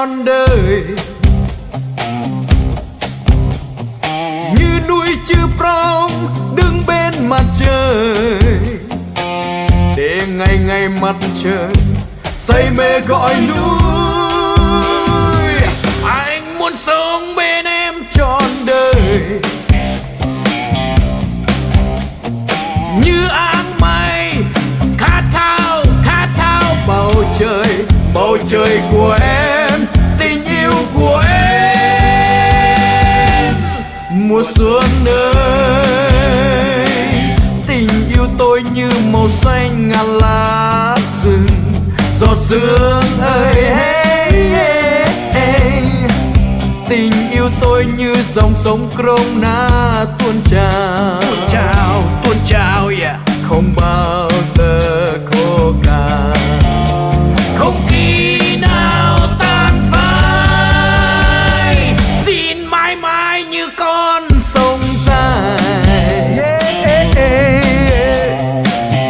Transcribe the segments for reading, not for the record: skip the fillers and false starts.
trọn đời, như núi chư prong đứng bên mặt trời, để ngày ngày mặt trời say mê gọi núi. Anh muốn sống bên em trọn đời, như áng mây khát khao bầu trời của em, tình yêu của em. Mùa xuân ơi, tình yêu tôi như màu xanh ngàn lá rừng. Giọt sương ơi, hey, hey, hey. Tình yêu tôi như dòng sông Krona tuôn trào, yeah. Không bao giờ khô cạn, không khi nào tan phai. Xin mãi mãi như con sông dài,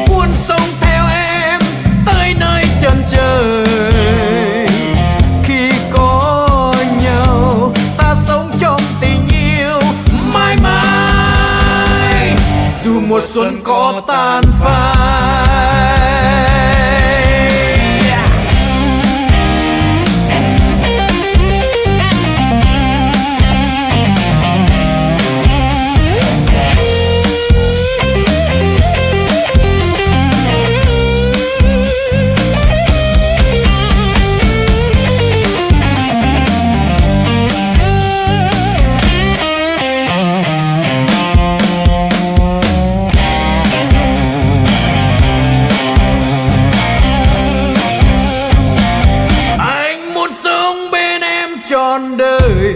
cuốn sông theo em tới nơi chân trời. Khi có nhau ta sống trong tình yêu mãi mãi, dù mùa xuân có tan phai. Trọn đời,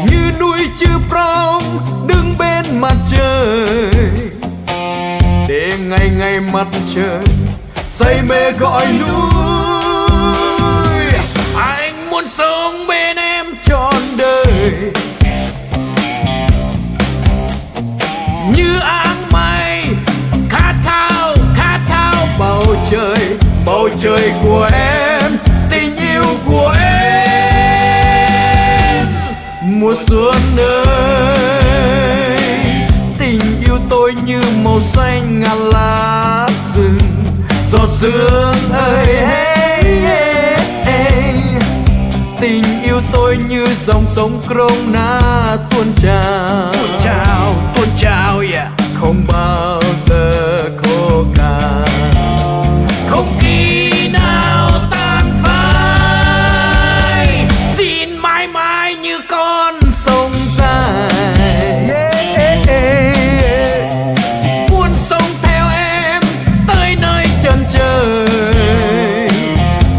như núi chư prong đứng bên mặt trời, để ngày ngày mặt trời say mê gọi núi. Anh muốn sống bên em trọn đời, như áng mây khát khao bầu trời của em, tình yêu của em. Mùa xuân ơi, tình yêu tôi như màu xanh ngàn lá rừng. Giọt sương ơi, hey, hey, hey. Tình yêu tôi như dòng sông Krona tuôn trào, yeah. Không bao giờ khô cạn, không khi nào tan phai. Xin mãi mãi như con sông dài, cuốn sông theo em tới nơi chân trời.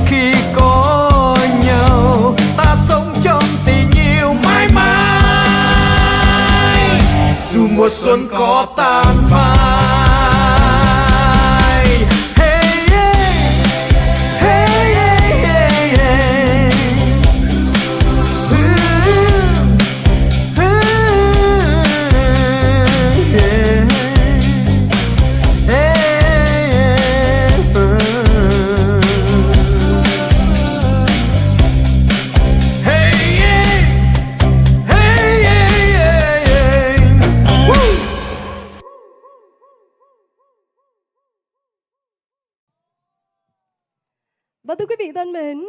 Khi có nhau ta sống trong tình yêu mãi mãi, dù mùa xuân có tan phai. Và thưa quý vị thân mến,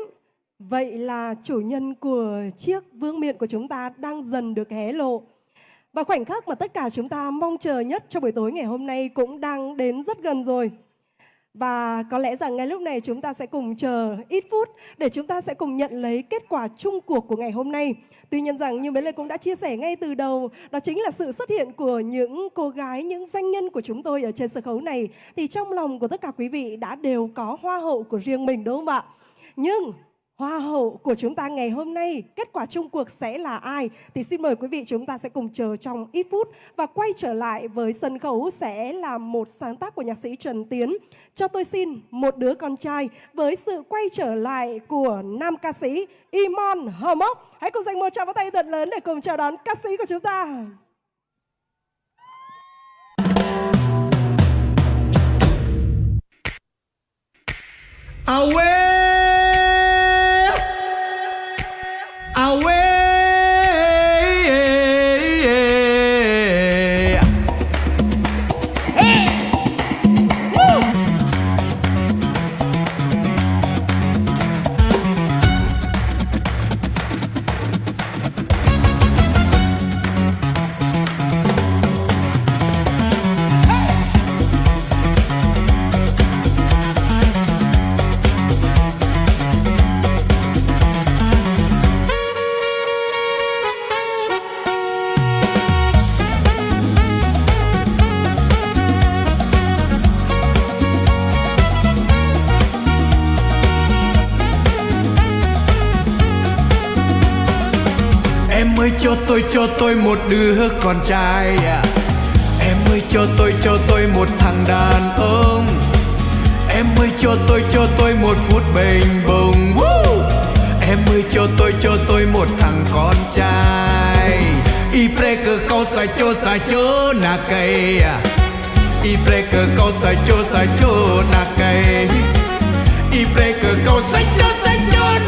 vậy là chủ nhân của chiếc vương miện của chúng ta đang dần được hé lộ. Và khoảnh khắc mà tất cả chúng ta mong chờ nhất cho buổi tối ngày hôm nay cũng đang đến rất gần rồi. Và có lẽ rằng ngay lúc này chúng ta sẽ cùng chờ ít phút để chúng ta sẽ cùng nhận lấy kết quả chung cuộc của ngày hôm nay. Tuy nhiên rằng như Bến Lê cũng đã chia sẻ ngay từ đầu, đó chính là sự xuất hiện của những cô gái, những doanh nhân của chúng tôi ở trên sân khấu này. Thì trong lòng của tất cả quý vị đã đều có hoa hậu của riêng mình, đúng không ạ? Nhưng hoa hậu của chúng ta ngày hôm nay, kết quả chung cuộc sẽ là ai? Thì xin mời quý vị chúng ta sẽ cùng chờ trong ít phút. Và quay trở lại với sân khấu sẽ là một sáng tác của nhạc sĩ Trần Tiến, Cho tôi xin một đứa con trai, với sự quay trở lại của nam ca sĩ Iman Hamok. Hãy cùng dành một tràng pháo tay thật lớn để cùng chào đón ca sĩ của chúng ta. Away, away. Em ơi cho tôi một đứa con trai à. Em ơi cho tôi một thằng đàn ông. Em ơi cho tôi một phút bềnh bồng. Em ơi cho tôi một thằng con trai. Y preke kau sacho na cây à. Y preke kau sacho na cây. Y preke kau sacho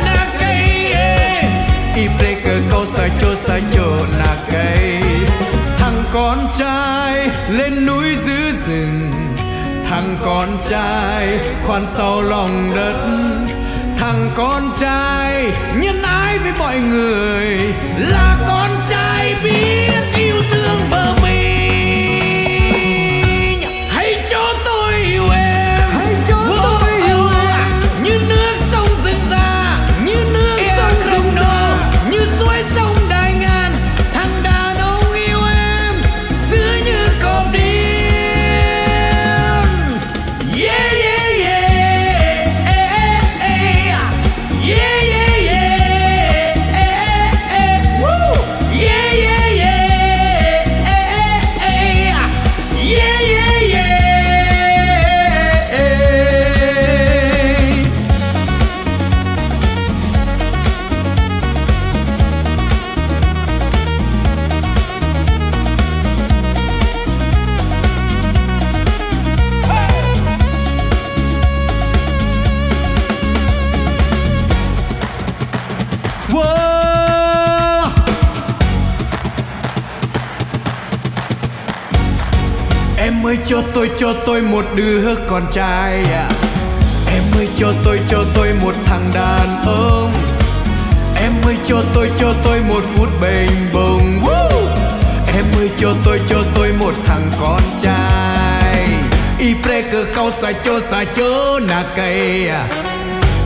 na cây. Y preke kau sacho na cây. Thằng con trai lên núi giữ rừng. Thằng con trai khoan sau lòng đất. Thằng con trai nhân ái với mọi người. Là con trai biết yêu thương vợ mình. Hãy cho tôi yêu em. Hãy cho tôi yêu em. Như nước sông rừng già. Như nước sông rừng già. Như suối sông Đại Ngàn. Thằng đàn ông yêu em giữ như cọp điên. Yeah yeah yeah. Yeah yeah yeah. Woo. Yeah yeah yeah. Yeah yeah yeah. Wow. Em ơi cho tôi một đứa con trai à. Em ơi cho tôi một thằng đàn ông. Em ơi cho tôi một phút bềnh bồng. Em ơi cho tôi một thằng con trai. Y preke kau sacho na cây à.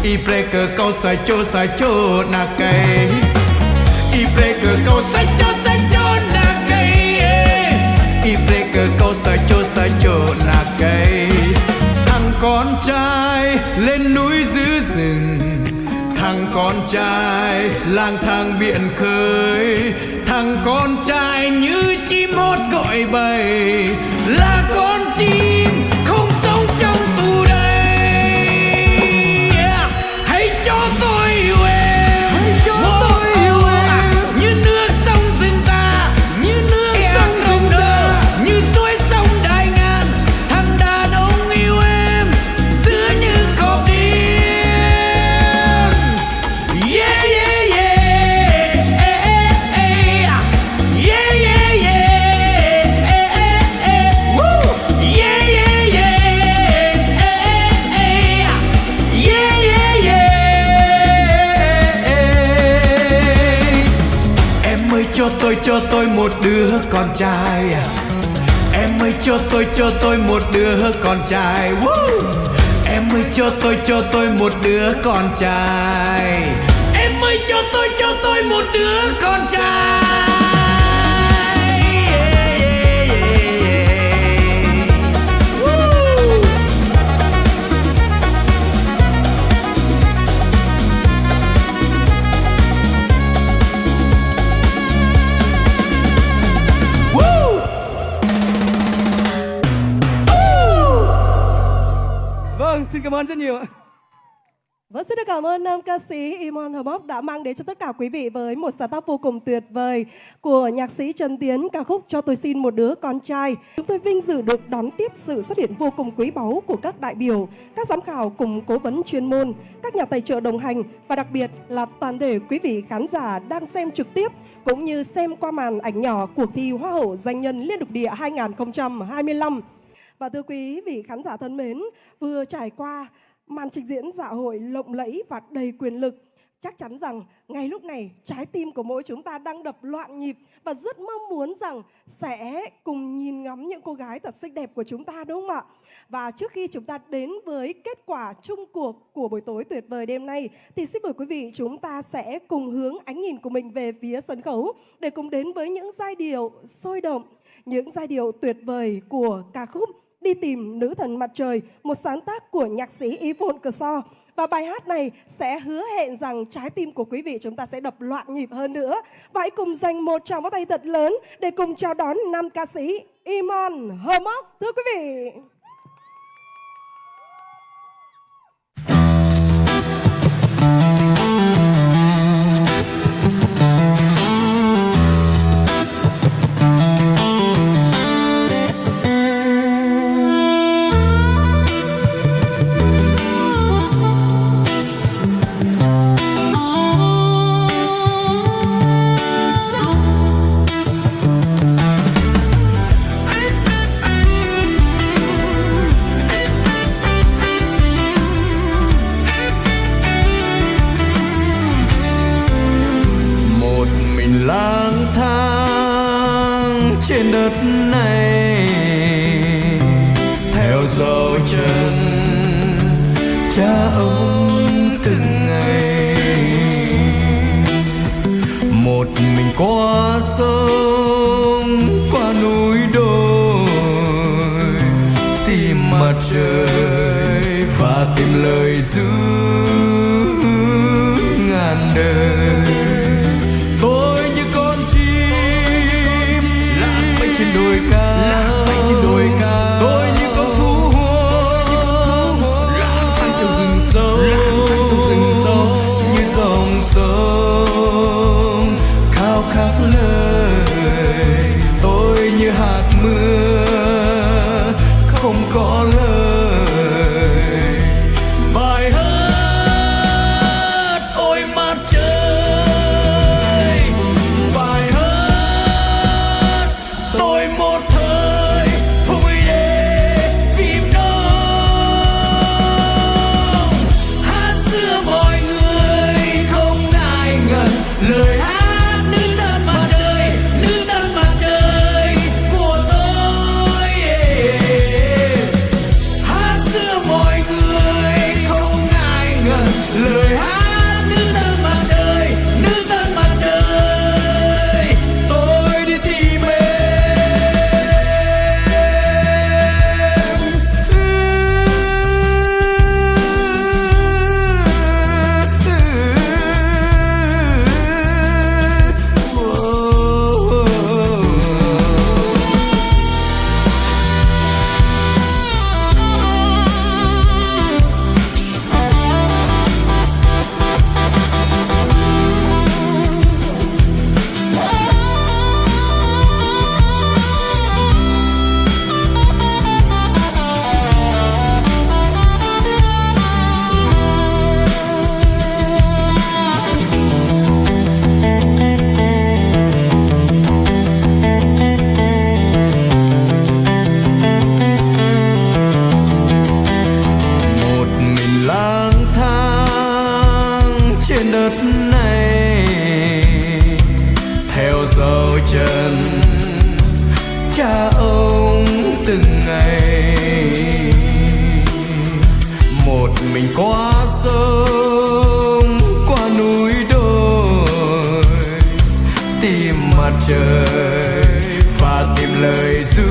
Y preke kau sacho na cây. Y preke kau sacho na cây. Y preke kau sacho na cây. Thằng con trai lên núi giữ rừng. Thằng con trai lang thang biển khơi. Thằng con trai như chim hót gọi bầy. Là con chim không sống trong tù đầy. Hãy cho tôi yêu em. Hãy cho tôi yêu em. Như nước sông rừng già. Như nước sông rừng già. Như suối sông Đại Ngàn. Thằng đàn ông yêu em giữ như cọp điên. Yeah yeah yeah. Yeah yeah yeah. Woo. Yeah yeah yeah. Yeah yeah yeah. Em ơi cho tôi một đứa con trai à. Em ơi cho tôi một đứa con trai. Woo. Em ơi cho tôi một đứa con trai. Em ơi cho tôi một đứa con trai. Yeah, yeah, yeah, yeah. Woo. Woo. Vâng, xin cảm ơn rất nhiều ạ. Vâng, xin được cảm ơn nam ca sĩ Iman Hờ đã mang đến cho tất cả quý vị với một sáng tác vô cùng tuyệt vời của nhạc sĩ Trần Tiến, ca khúc Cho tôi xin một đứa con trai. Chúng tôi vinh dự được đón tiếp sự xuất hiện vô cùng quý báu của các đại biểu, các giám khảo cùng cố vấn chuyên môn, các nhà tài trợ đồng hành và đặc biệt là toàn thể quý vị khán giả đang xem trực tiếp cũng như xem qua màn ảnh nhỏ cuộc thi Hoa hậu Doanh nhân Liên lục địa 2025. Và thưa quý vị khán giả thân mến, vừa trải qua màn trình diễn dạ hội lộng lẫy và đầy quyền lực, chắc chắn rằng ngay lúc này trái tim của mỗi chúng ta đang đập loạn nhịp và rất mong muốn rằng sẽ cùng nhìn ngắm những cô gái thật xinh đẹp của chúng ta, đúng không ạ? Và trước khi chúng ta đến với kết quả chung cuộc của buổi tối tuyệt vời đêm nay thì xin mời quý vị chúng ta sẽ cùng hướng ánh nhìn của mình về phía sân khấu để cùng đến với những giai điệu sôi động, những giai điệu tuyệt vời của ca khúc Đi tìm nữ thần mặt trời, một sáng tác của nhạc sĩ Yvonne Kershaw. Và bài hát này sẽ hứa hẹn rằng trái tim của quý vị chúng ta sẽ đập loạn nhịp hơn nữa. Và hãy cùng dành một tràng pháo tay thật lớn để cùng chào đón nam ca sĩ Iman Hờ. Thưa quý vị. Lang thang trên đất này theo dấu chân cha ông từng ngày, một mình qua sông qua núi đồi tìm mặt trời và tìm lời ru ngàn đời. Trên đồi cao, tôi như con thú hoang lang thang trong rừng sâu, như dòng sông khao khát lời. Tôi như hạt mưa không có lời. Bài hát ôi mặt trời, bài hát tôi một thời vui để phim nông. Hát xưa mọi người không ngại ngần lời hát nữ thần mặt trời, nữ thần mặt trời của tôi. Hát xưa mọi người không ngại ngần lời hát nữ thần mặt trời, nữ thần mặt trời. Tôi đi tìm trên đất này theo dấu chân cha ông từng ngày, một mình qua sông qua núi đồi tìm mặt trời và tìm lời ru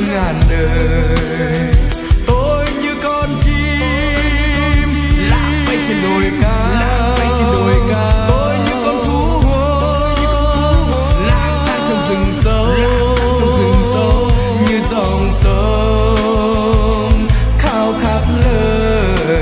ngàn đời. Tôi như con chim lạc bay trên đồi cao, tôi như con thú hoang lang thang trong rừng sâu, như dòng sông khao khát lời.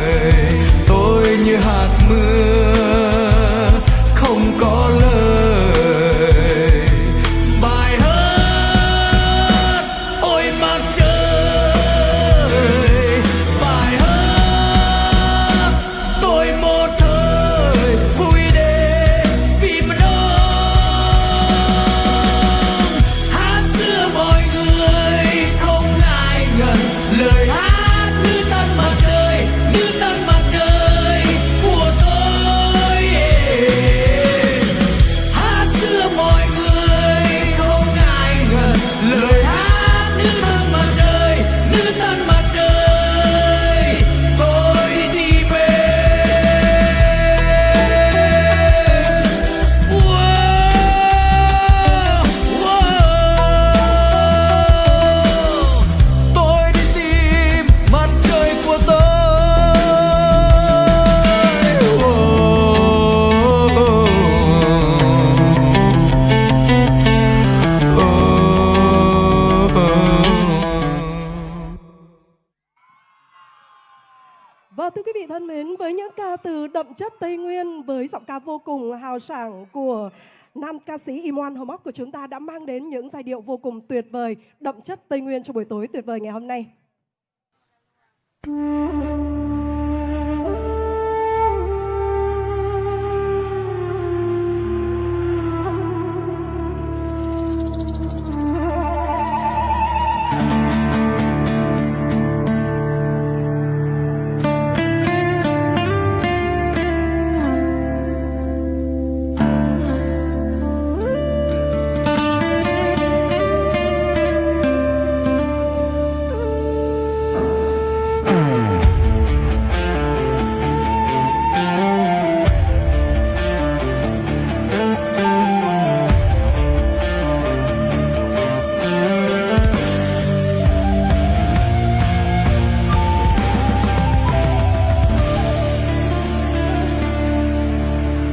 thân mến, với những ca từ đậm chất Tây Nguyên, với giọng ca vô cùng hào sảng của nam ca sĩ Imoan Hờ Móc của chúng ta đã mang đến những giai điệu vô cùng tuyệt vời, đậm chất Tây Nguyên cho buổi tối tuyệt vời ngày hôm nay.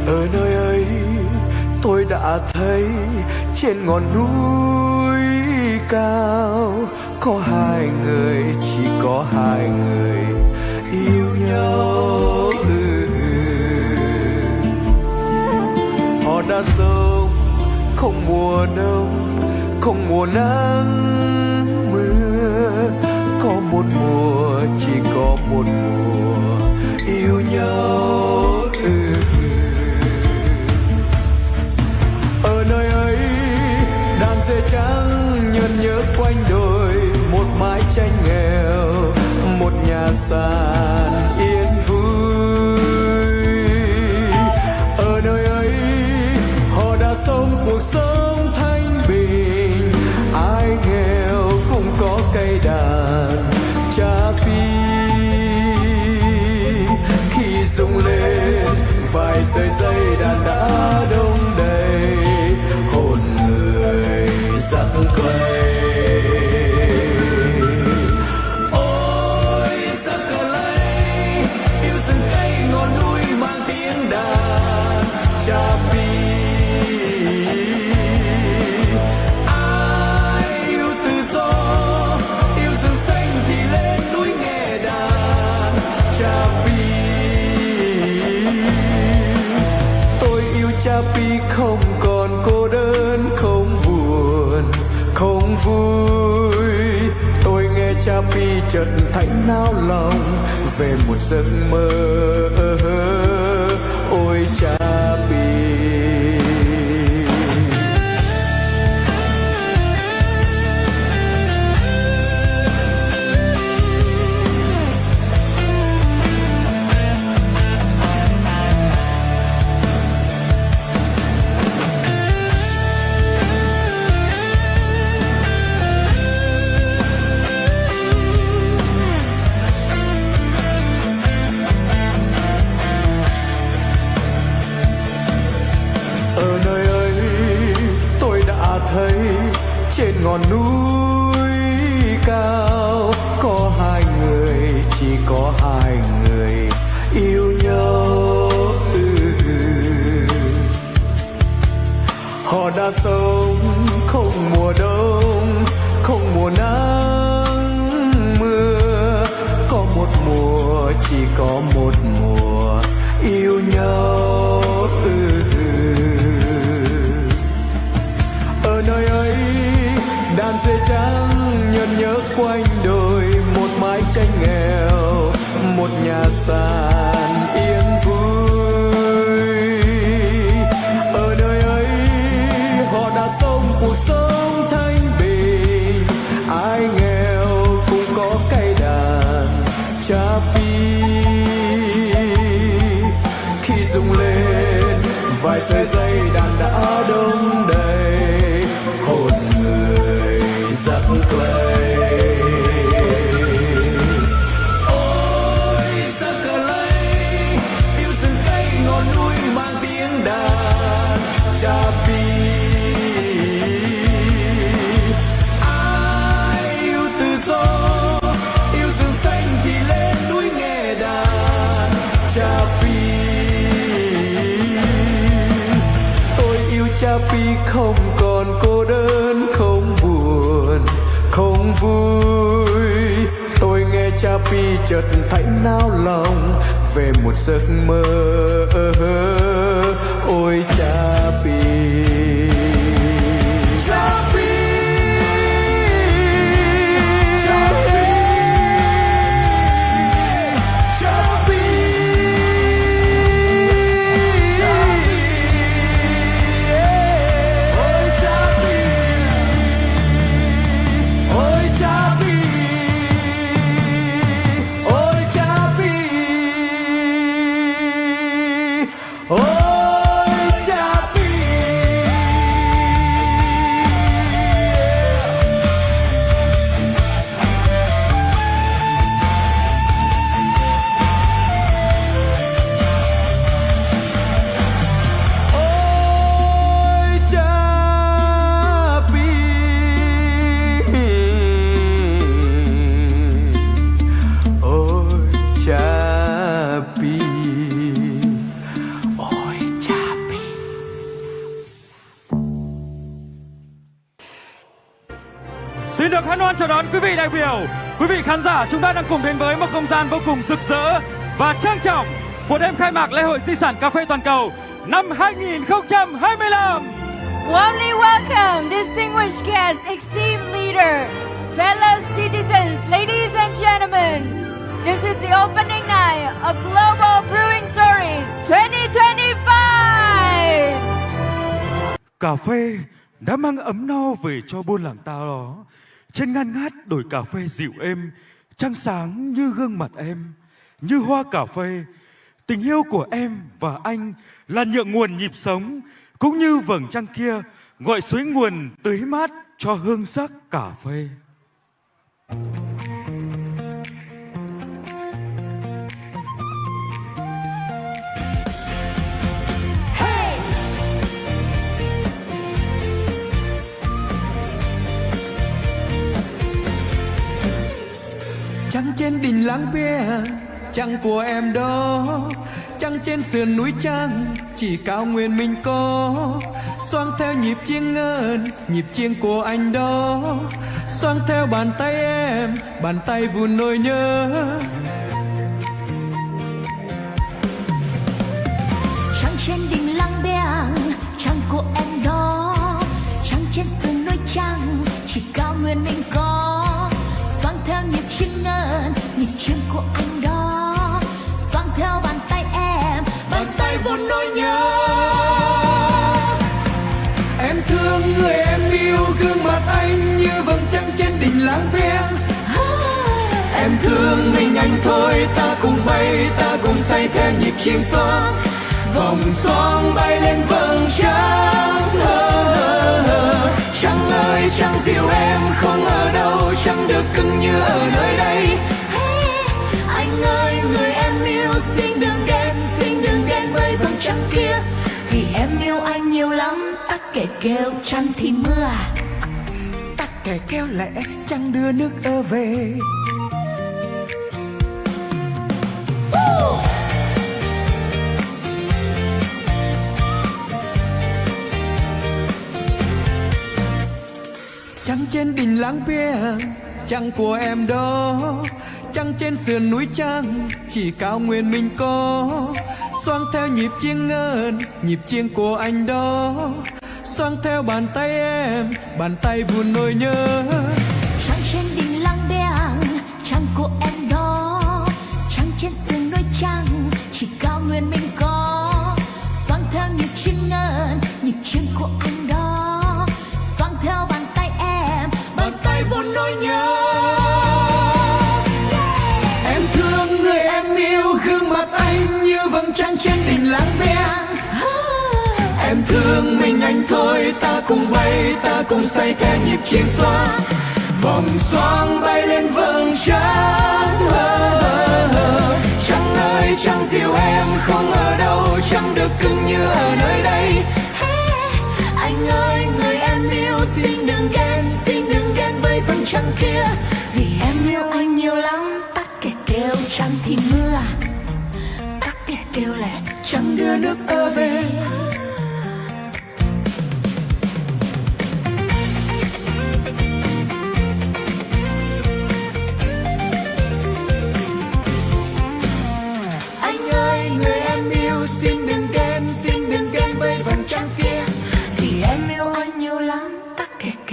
Ở nơi ấy tôi đã thấy trên ngọn núi cao có hai người, chỉ có hai người yêu nhau. Họ đã sống không mùa đông, không mùa nắng mưa, có một mùa, chỉ có một mùa yêu nhau. Ở nơi ấy đàn dê trắng nhợt nhớ quanh đồi, một mái tranh nghèo, một nhà sàn yên vui. Ở nơi ấy họ đã sống cuộc sống thanh bình, ai nghèo cũng có cây đàn chapi. Khi rung lên vài sợi dây đàn đã đông đầy, hồn người giặc quay. Ôi giặc cờ lấy yêu rừng cây ngọn núi mang tiếng đàn chapi. Ai yêu tự do yêu rừng xanh thì lên núi nghe đàn chapi. Tôi yêu chapi không còn cô đơn, không buồn, không vui. Tôi nghe chapi chợt thấy nao lòng về một giấc mơ. Ôi chapi. Ở nơi ấy tôi đã thấy trên ngọn núi cao có hai người, chỉ có hai người yêu nhau. Họ đã sống không mùa đông, không mùa nắng mưa, có một mùa, chỉ có một mùa yêu nhau. Ở nơi ấy đàn dê trắng nhợt nhớ quanh đồi, một mái tranh nghèo, một nhà sàn yên vui. Ở nơi ấy họ đã sống cuộc sống thanh bình, ai nghèo cũng có cây đàn chapi. Khi rung lên vài sợi dây đàn đã đông đầy, hồn người giặc clay. Ôi giặc cờ lấy yêu rừng cây ngọn núi mang tiếng đàn chapi. Ai yêu tự do yêu rừng xanh thì lên núi nghe đàn chapi. Tôi yêu chapi không còn cô đơn, không buồn, không vui. Tôi nghe chapi chợt thấy nao lòng về một giấc mơ. Ôi cha Pi. Xin được hân hoan chào đón quý vị đại biểu, quý vị khán giả, chúng ta đang cùng đến với một không gian vô cùng rực rỡ và trang trọng của đêm khai mạc lễ hội di sản cà phê toàn cầu năm 2025. Warmly welcome, distinguished guests, esteemed leader, fellow citizens, ladies and gentlemen. This is the opening night of Global Brewing Stories 2025. Cà phê đã mang ấm no về cho buôn làng ta đó. Trên ngăn ngát đồi cà phê dịu êm, trăng sáng như gương mặt em, như hoa cà phê. Tình yêu của em và anh là nhựa nguồn nhịp sống, cũng như vầng trăng kia gọi suối nguồn tưới mát cho hương sắc cà phê. Trăng trên đỉnh Lăng Bia, trăng của em đó. Trăng trên sườn núi trăng, chỉ cao nguyên mình có. Xoang theo nhịp chiêng ngân, nhịp chiêng của anh đó. Xoang theo bàn tay em, bàn tay vun nỗi nhớ. Trăng trên đỉnh Lăng Bia, trăng của em đó. Trăng trên sườn núi trăng, chỉ cao nguyên mình có. Xoang theo nhịp chiêng ngân, nhịp chiêng của anh đó. Xoang theo bàn tay em, bàn tay vun nỗi nhớ. Em thương người em yêu, gương mặt anh như vầng trăng trên đỉnh Lăng Bia. Em thương mình anh thôi, ta cùng bay, ta cùng say theo nhịp chiêng xoang. Vòng xoang bay lên vầng trăng. Trăng ơi trăng dịu em không ở đâu, trăng được cưng như ở nơi đây. Anh ơi người em yêu, xin đừng ghen với vầng trăng kia. Vì em yêu anh nhiều lắm, tắc kẻ kêu trăng thì mưa. Tắc kẻ kêu lẽ trăng đưa nước ơ về. Trăng trên đỉnh Lăng Bia, trăng của em đó. Trăng trên sườn núi trăng, chỉ cao nguyên mình có. Xoang theo nhịp chiêng ngân, nhịp chiêng của anh đó. Xoang theo bàn tay em, bàn tay vun nỗi nhớ. Trăng trên đỉnh Lăng Bia, trăng của em đó. Trăng trên sườn núi trăng, chỉ cao nguyên mình có. Xoang theo nhịp chiêng ngân, nhịp chiêng của anh đó. Xoang theo bàn tay em, bàn tay vun nỗi nhớ. Em thương người em yêu, gương mặt anh như vầng trăng trên đỉnh Lăng Bia. Em thương mình anh thôi, ta cùng bay, ta cùng say theo nhịp chiêng xoang. Vòng xoang bay lên vầng trăng. Trăng ơi trăng dịu em không ở đâu, trăng được cưng như ở nơi đây. Anh ơi người em yêu, xin đừng ghen với vầng trăng kia. Vì em yêu anh nhiều lắm, tắc kẻ kêu trăng thì mưa. Tắc kẻ kêu lẽ Trăng đưa nước ơ về. anh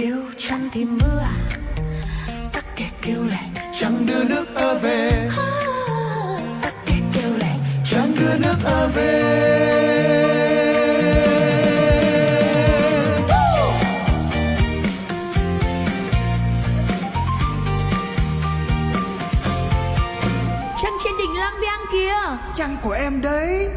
kêu trăng thì mưa, tắc kè kêu lạnh Trăng đưa nước về, tắc kè kêu lạnh trăng đưa nước về. trăng trên đỉnh Lang Biang kìa. Trăng của em đấy.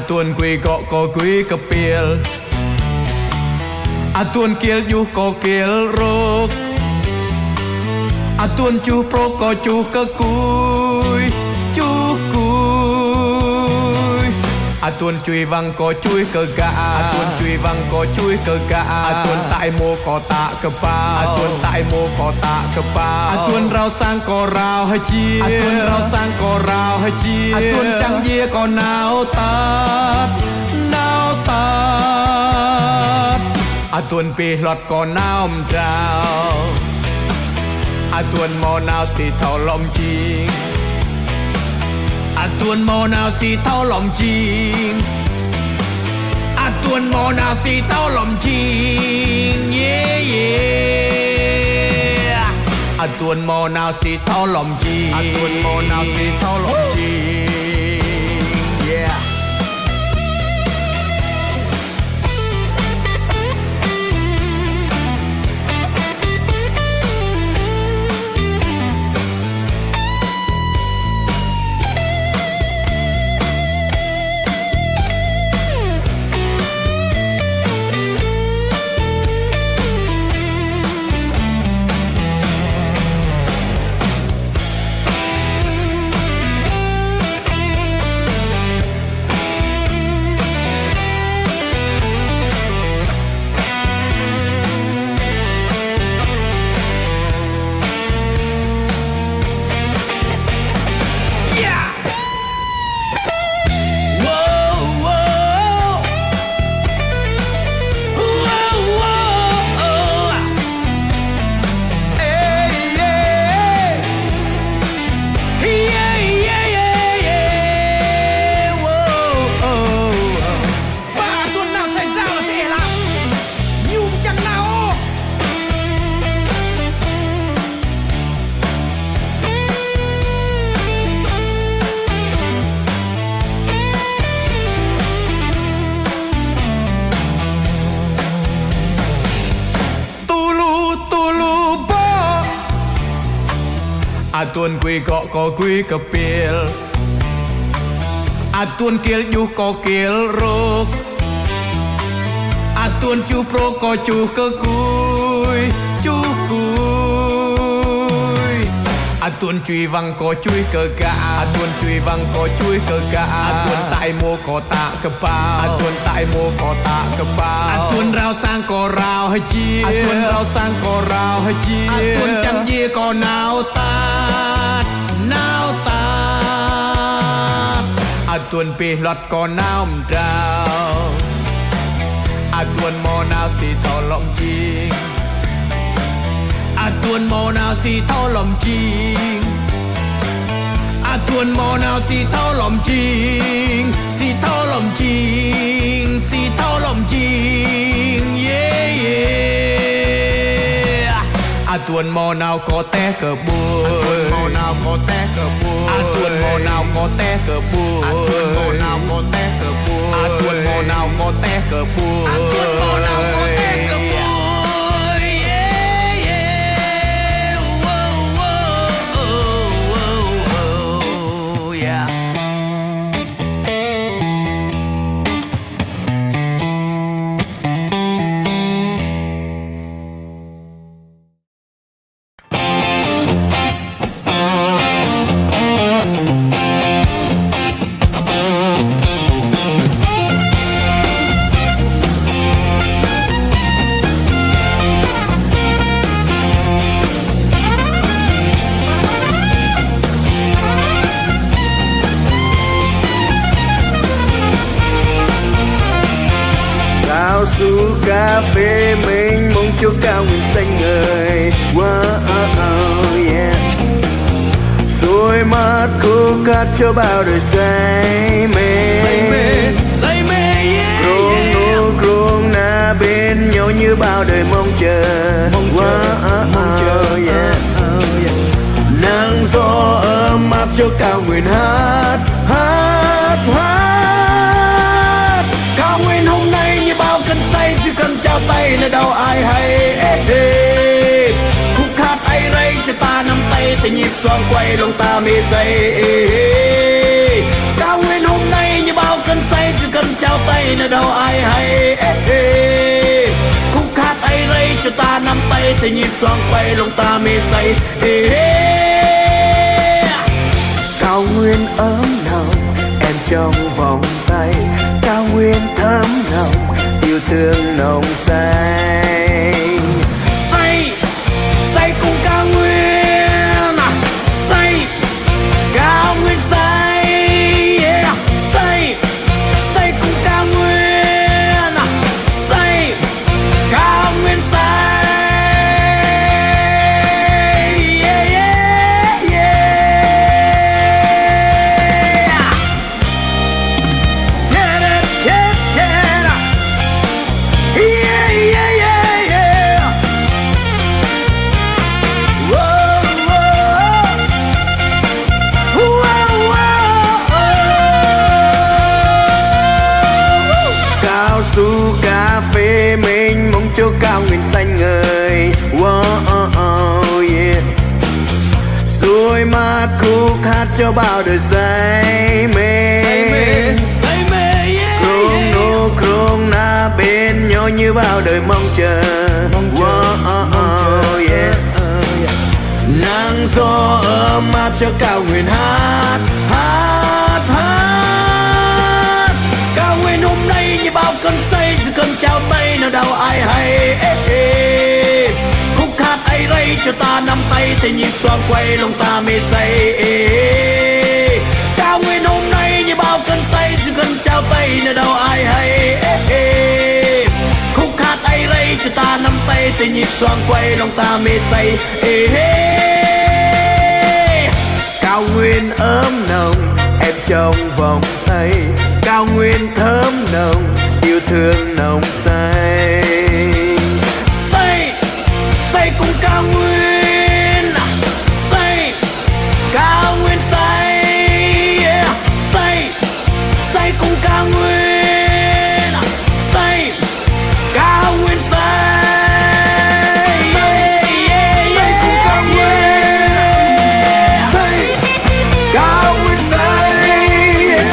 Tuôn quỳ gọ có quỳ cà piel tuôn kiel du có kiel rok tuôn chu pro có chu cơ cùi chu cùi tuôn chui văng có chui cơ gà tuôn chui văng có chui cơ gà tuôn tại mô có tạ cơ pa tuôn tại mô có tạ cơ pa tuôn rau sang có rau hay chia tuôn rau sang có rau hay chia tuôn trăng dĩa có nào tát nào tát tuôn pi lọt có nào trào tuôn mò nào xì thầu lòng chiên tuôn mò nào xì thâu lòng chiên tuôn mò nào xì thâu lòng chiên yeah yeah tuôn mò nào xì thâu lòng chiên tuôn mò nào xì thâu lòng chiên yeah. Tuôn quỳ gọ có quỳ cà piel tuôn kiel du có kiel rok tuôn chu pro có chu cơ cùi chu cùi tuôn chui văng có chui cơ gà tuôn chui văng có chui cơ gà tuôn tại mô có tạ cơ pa tuôn tại mô có tạ cơ pa tuôn rau sang có rau hay chia tuôn rau sang có rau hay chia tuôn trăng dĩa có nào tát nào tát tuôn pi lọt có nào trào tuôn mò nào xì thò lòng chiên tuôn mò nào xì thò lòng chiên tuôn mò nào xì thò lòng chiên xì thò lòng chiên xì thò lòng chiên yeah yeah tuôn mò nào có té cờ bùi tuôn mò nào có té cờ bùi tuôn mò nào có té cờ bùi tuôn mò nào có té cờ bùi tuôn mò nào có té cờ bùi tuôn mò nào có té cờ bùi yeah yeah Cao su cà phê mênh mông chỗ cao nguyên xanh ngời. Yeah. Đôi mắt khô cát cho bao đời say mê. Grông na bên nhau như bao đời mong chờ. Yeah. Nắng gió ấm áp cho cao nguyên hát. Cao nguyên hôm nay như bao cơn say, chỉ cần trao tay nơi đâu ai hay. Khúc hát ấy rây cho ta nắm tay, thì nhịp xoang quay lòng ta mê say. Cao nguyên hôm nay như bao cơn say, chỉ cần trao tay nơi đâu ai hay. Khúc hát ấy rây cho ta nắm tay, thì nhịp xoang quay lòng ta mê say. Cao nguyên ấm nồng em trong vòng tay. Cao nguyên thấm nồng yêu thương nồng say. Say cùng cao nguyên, say cao nguyên say. Yeah. Say cùng cao nguyên, say cao nguyên say. Yeah, yeah, yeah. Get it, get it. Yeah, yeah, yeah, yeah. Whoa, whoa. Whoa, whoa. Cao su cà phê mênh mông chỗ cao nguyên xanh ngời. Yeah. Xuôi mát khúc hát cho bao đời say mê. Krong na bên nhau như bao đời mong chờ. Yeah. Nắng gió ấm áp cho cao nguyên hát. Cao nguyên hôm nay như bao cơn say, chỉ cần trao tay nào đâu ai hay. Khúc hát ấy rây cho ta nắm tay, thì nhịp xoang quay lòng ta mê say. Cao nguyên hôm nay như bao cơn say, chỉ cần trao tay nào đâu ai hay. Khúc hát ấy rây cho ta nắm tay, thì nhịp xoang quay lòng ta mê say. Cao nguyên ấm nồng em trong vòng tay. Cao nguyên thơm nồng yêu thương nồng say. Say cùng cao nguyên, say cao nguyên say. Yeah. Say cùng cao nguyên, say cao nguyên say. Say cùng cao nguyên, say cao nguyên say. Yeah.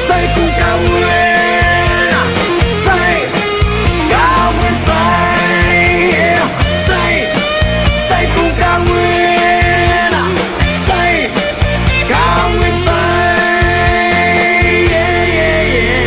Say cùng cao nguyên, say cao nguyên say. Yeah. Say cùng cao nguyên, say cao nguyên say. Yeah, yeah, yeah.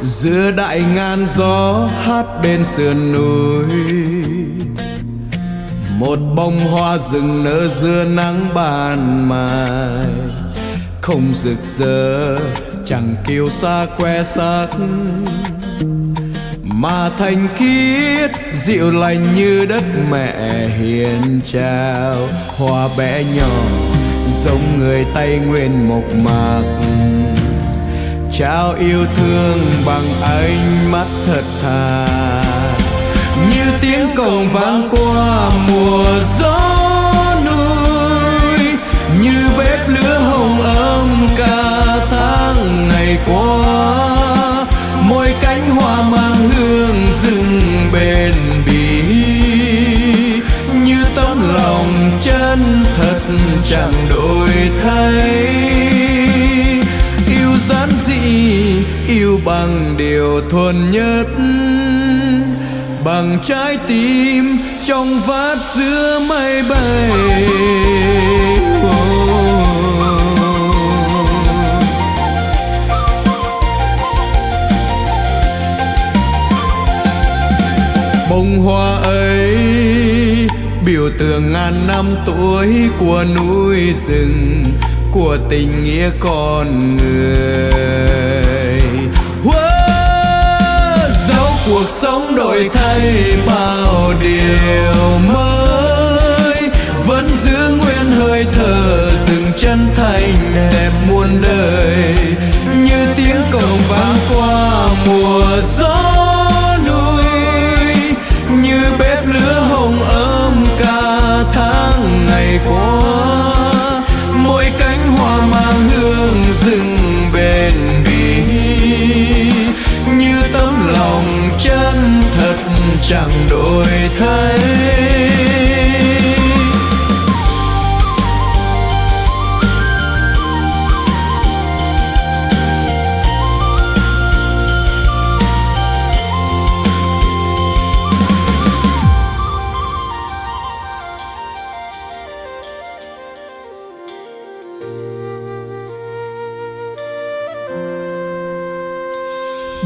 Giữa đại ngàn gió hát bên sườn núi, một bông hoa rừng nở giữa nắng ban mai. Không rực rỡ chẳng kiêu sa khoe sắc, mà thanh khiết dịu lành như đất mẹ hiền trao. Hoa bé nhỏ giống người Tây Nguyên mộc mạc, trao yêu thương bằng ánh mắt thật thà. Như tiếng cồng vang qua mùa gió núi, như bếp lửa hồng ấm cả tháng ngày qua. Mỗi cánh hoa mang hương rừng bền bỉ, như tấm lòng bằng điều thuần nhất, bằng trái tim trong vắt giữa mây bay. Bông hoa ấy biểu tượng ngàn năm tuổi của núi rừng, của tình nghĩa con người. Dẫu cuộc sống đổi thay bao điều mới, vẫn giữ nguyên hơi thở rừng chân thành đẹp muôn đời. Như tiếng cồng vang qua mùa gió núi, như bếp lửa hồng ấm cả tháng ngày qua. Mỗi cánh hoa mang hương rừng bền bỉ, như tấm lòng chân thật chẳng đổi thay.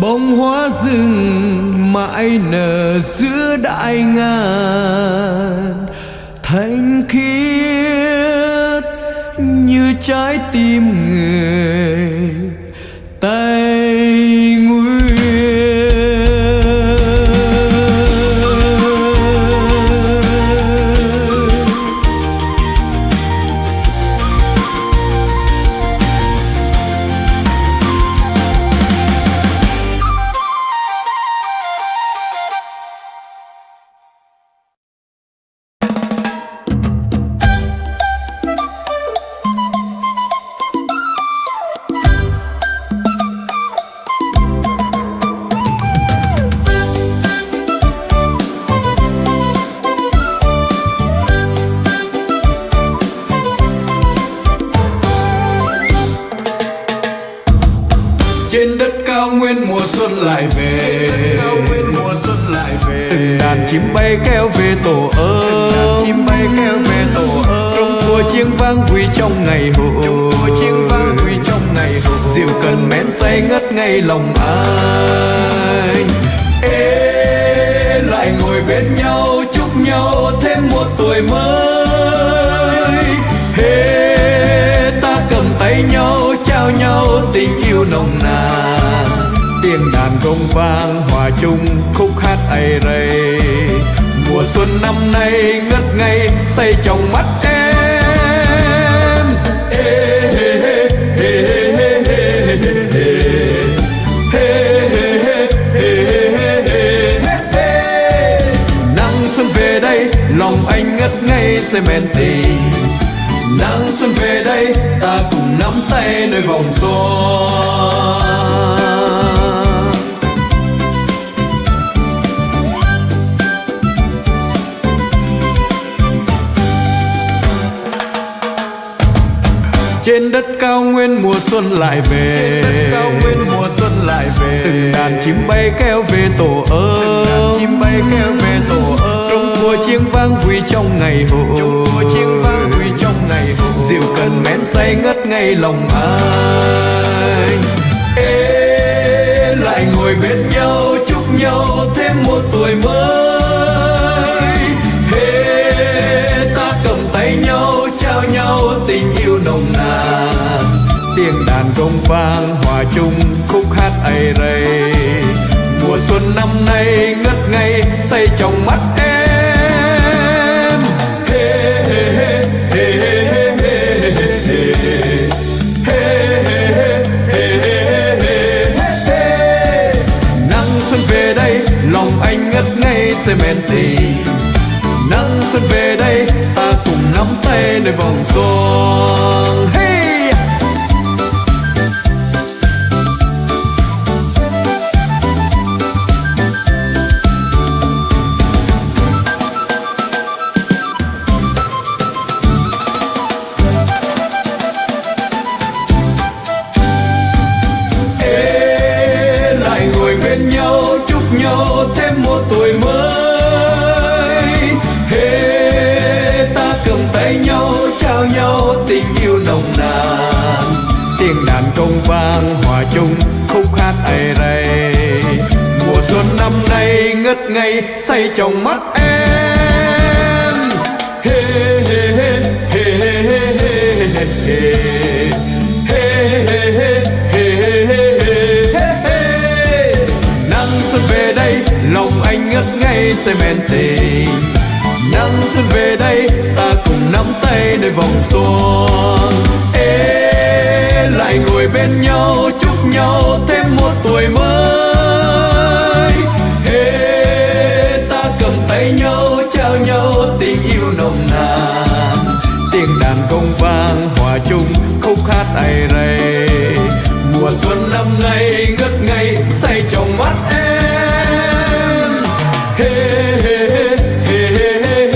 Bông hoa rừng mãi nở giữa đại ngàn, thanh khiết như trái tim người Tây Nguyên. Trên đất cao nguyên mùa xuân lại về, từng đàn chim bay kéo về tổ ấm, trong cua chiêng vang vui trong ngày hội, rượu cần men say ngất ngây lòng anh. Ê, lại ngồi bên nhau chúc nhau thêm một tuổi mới. Hey, ta cầm tay nhau trao nhau tình yêu nồng nàn. Tiếng đàn gông vang hòa chung khúc hát ai rây. Mùa xuân năm nay ngất ngây say trong mắt em. Ê, hê, hê, hê, hê, hê, hê, hê. Nắng xuân về đây lòng anh ngất ngây say men tình. Nắng xuân về đây ta cùng nắm tay nơi vòng gió. Trên đất cao nguyên mùa xuân lại về, từng đàn chim bay kéo về tổ ấm, trong cua chiêng vang vui trong ngày hội, rượu cần men say ngất ngây lòng anh. Ê, lại ngồi bên nhau chúc nhau thêm một tuổi mới. Hey, ta cầm tay nhau trao nhau tình yêu nồng nàn. Tiếng đàn gông vang hòa chung khúc hát ai rây. Mùa xuân năm nay ngất ngây say trong mắt em. Hey, hey, hey, hey, hey, hey, hey, hey, hey, hey, hey. Nắng xuân về đây lòng anh ngất ngây say men tình. Nắng xuân về đây ta cùng nắm tay nơi vòng xoang. Hey! vang hòa chung khúc hát ây rây. Mùa xuân năm nay ngất ngây say trong mắt em. Hê hê hê hê hê hê hê hê hê. Nắng xuân về đây lòng anh ngất ngây say men tình. Nắng xuân về đây ta cùng nắm tay nơi vòng xuân. Ê lại ngồi bên nhau chúc nhau thêm một tuổi mới. Ê ta cầm tay nhau trao nhau tình yêu nồng nàn. Tiếng đàn công vang hòa chung khúc hát ây rây. Mùa xuân năm nay ngất ngây say trong mắt em. Hê hê hê hê hê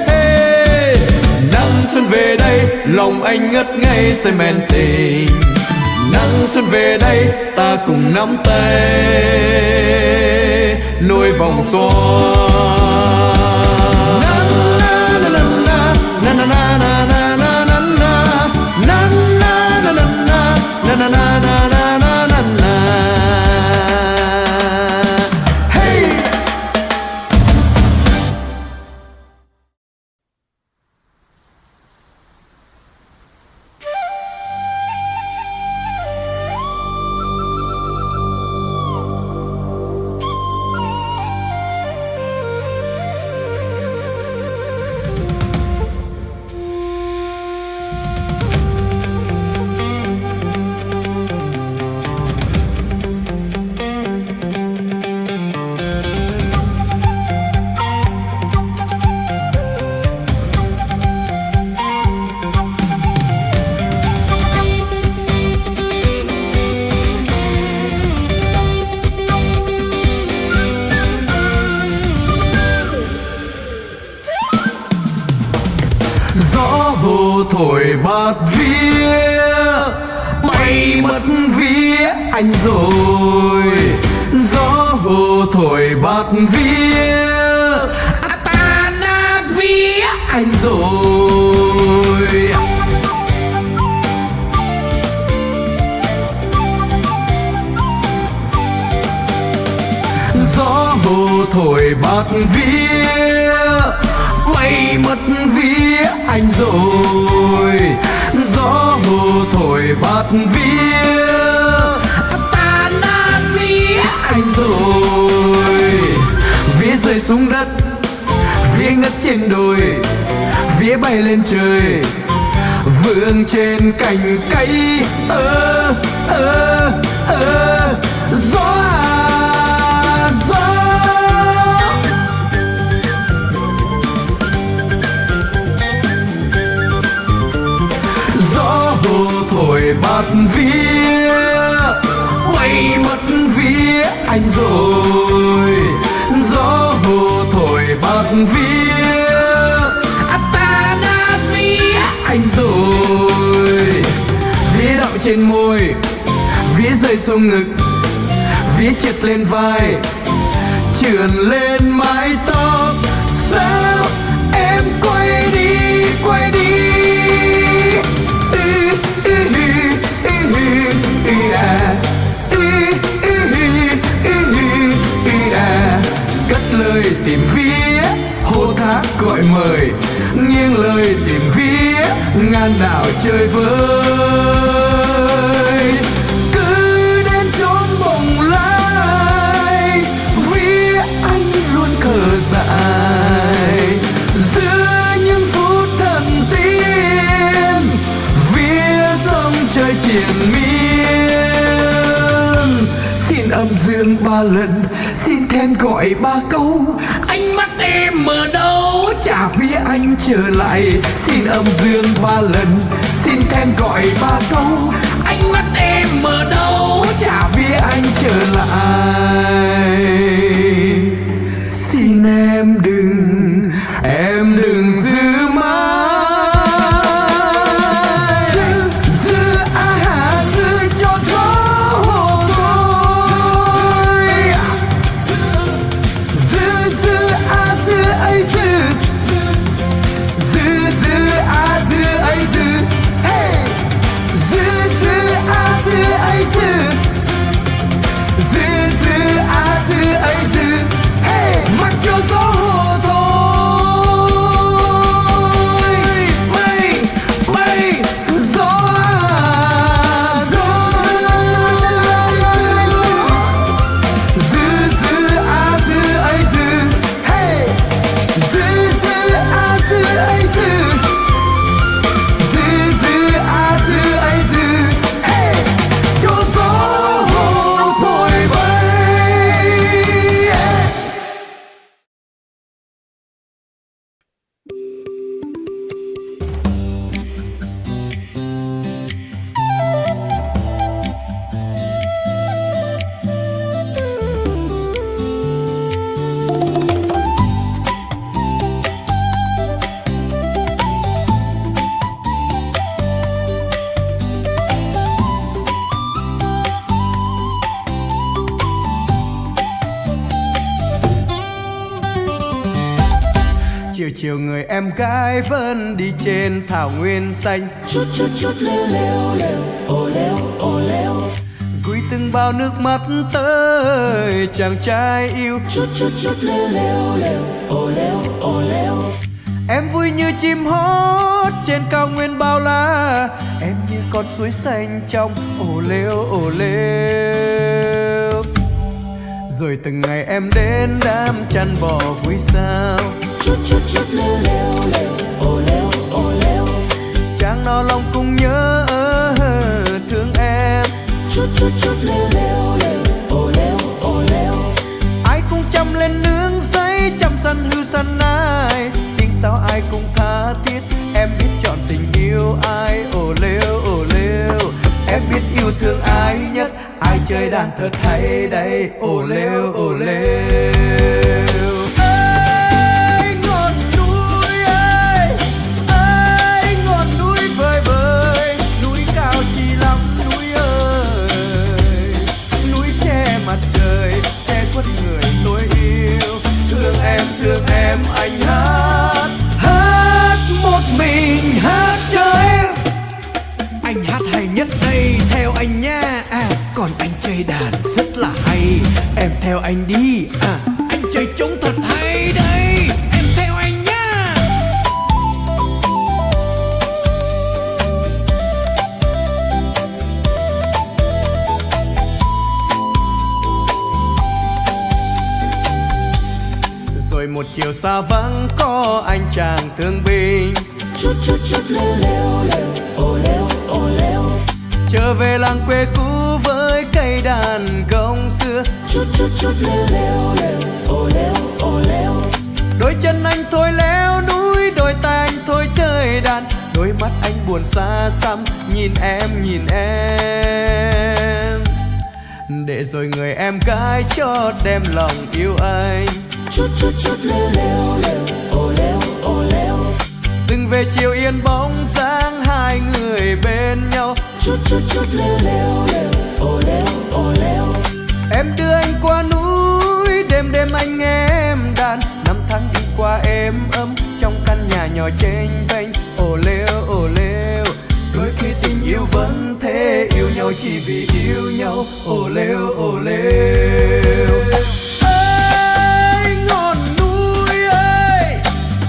hê. Nắng xuân về đây lòng anh ngất ngây say men tình. Nắng xuân về đây ta cùng nắm tay nối vòng xuân. Gió hồ thổi bạt vía bay mất vía anh rồi. Gió hồ thổi bạt vía ta nát vía anh rồi. Gió hồ thổi bạt vía bay mất vía anh rồi. Gió hồ thổi bạt vía ta nát vía anh rồi. Vía rơi xuống đất, vía ngất trên đồi, vía bay lên trời vươn trên cành cây. Gió à gió. Gió hồ thổi bạt vía bay mất vía anh rồi. Gió hồ thổi bạt vía ta nát vía anh rồi. Vía đọng trên môi, vía rơi xuống ngực, vía trượt lên vai, trườn lên mái tóc. Sao em quay đi quay đi. Cất lời tìm vía hô thác gọi mời, nghiêng lời tìm vía ngàn đảo chơi vơi. Cứ đến chốn bồng lai vía anh luôn khờ dại. Giữa những phút thần tiên vía sông trời triền miên. Xin âm dương ba lần, xin then gọi ba câu. Ánh mắt em ở đâu trả vía anh trở lại. Xin âm dương ba lần, xin then gọi ba câu. Ánh mắt em ở đâu trả vía anh trở lại. Xin em đừng giữ mãi. Giữ cho gió hồ thôi. Giữ ấy giữ chiều người em gái vẫn đi trên thảo nguyên xanh. Chút chút chút lêu lêu lêu, ô lêu ô lêu. Gửi từng bao nước mắt tới chàng trai yêu. Chút chút chút lêu lêu lêu, ô lêu ô lêu. Em vui như chim hót trên cao nguyên bao la, em như con suối xanh trong ồ lêu. Rồi từng ngày em đến đám chăn bò vui sao. Chút chút chút lêu lêu lêu, ô lêu ô lêu. Chàng no lòng cùng nhớ thương em. Chút chút chút lêu lêu lêu, ô lêu ô lêu. Ai cũng chăm lên nướng giấy, chăm săn hư săn ai. Tiếng sao ai cũng tha thiết, em biết chọn tình yêu ai. Ồ lêu, em biết yêu thương ai nhất. Ai chơi đàn thật hay đây. Ồ lêu, ồ lêu. Ơi ngọn núi ơi, ơi ngọn núi vời vời. Núi cao chi lắm núi ơi. Núi che mặt trời, che khuất người tôi yêu. Thương em anh hát. Hát một mình hát cho em. Anh hát hay nhất đây theo anh nha. Còn anh chơi đàn rất là hay. Em theo anh đi. Anh chơi trống thật hay đây. Em theo anh nha. Rồi một chiều xa vắng có anh chàng thương binh. Chút chút chút lêu lêu lêu, ô lêu ô lêu. Trở về làng quê cũ với cây đàn gông xưa. Chút chút chút lêu lêu lêu, ô lêu ô lêu. Đôi chân anh thôi leo núi, đôi tay anh thôi chơi đàn. Đôi mắt anh buồn xa xăm, nhìn em để rồi người em gái chót đem lòng yêu anh. Chút chút chút lêu lêu lêu, ô lêu ô lêu. Dừng về chiều yên bóng dáng hai người bên nhau. Chút chút chút lêu lêu lêu, ô lêu ô lêu. Em đưa anh qua núi, đêm đêm anh nghe em đàn. Năm tháng đi qua êm ấm trong căn nhà nhỏ chênh vênh. Ồ lêu, đôi khi tình yêu vẫn thế, yêu nhau chỉ vì yêu nhau. Ồ lêu, ồ lêu. Ơi ngọn núi ơi,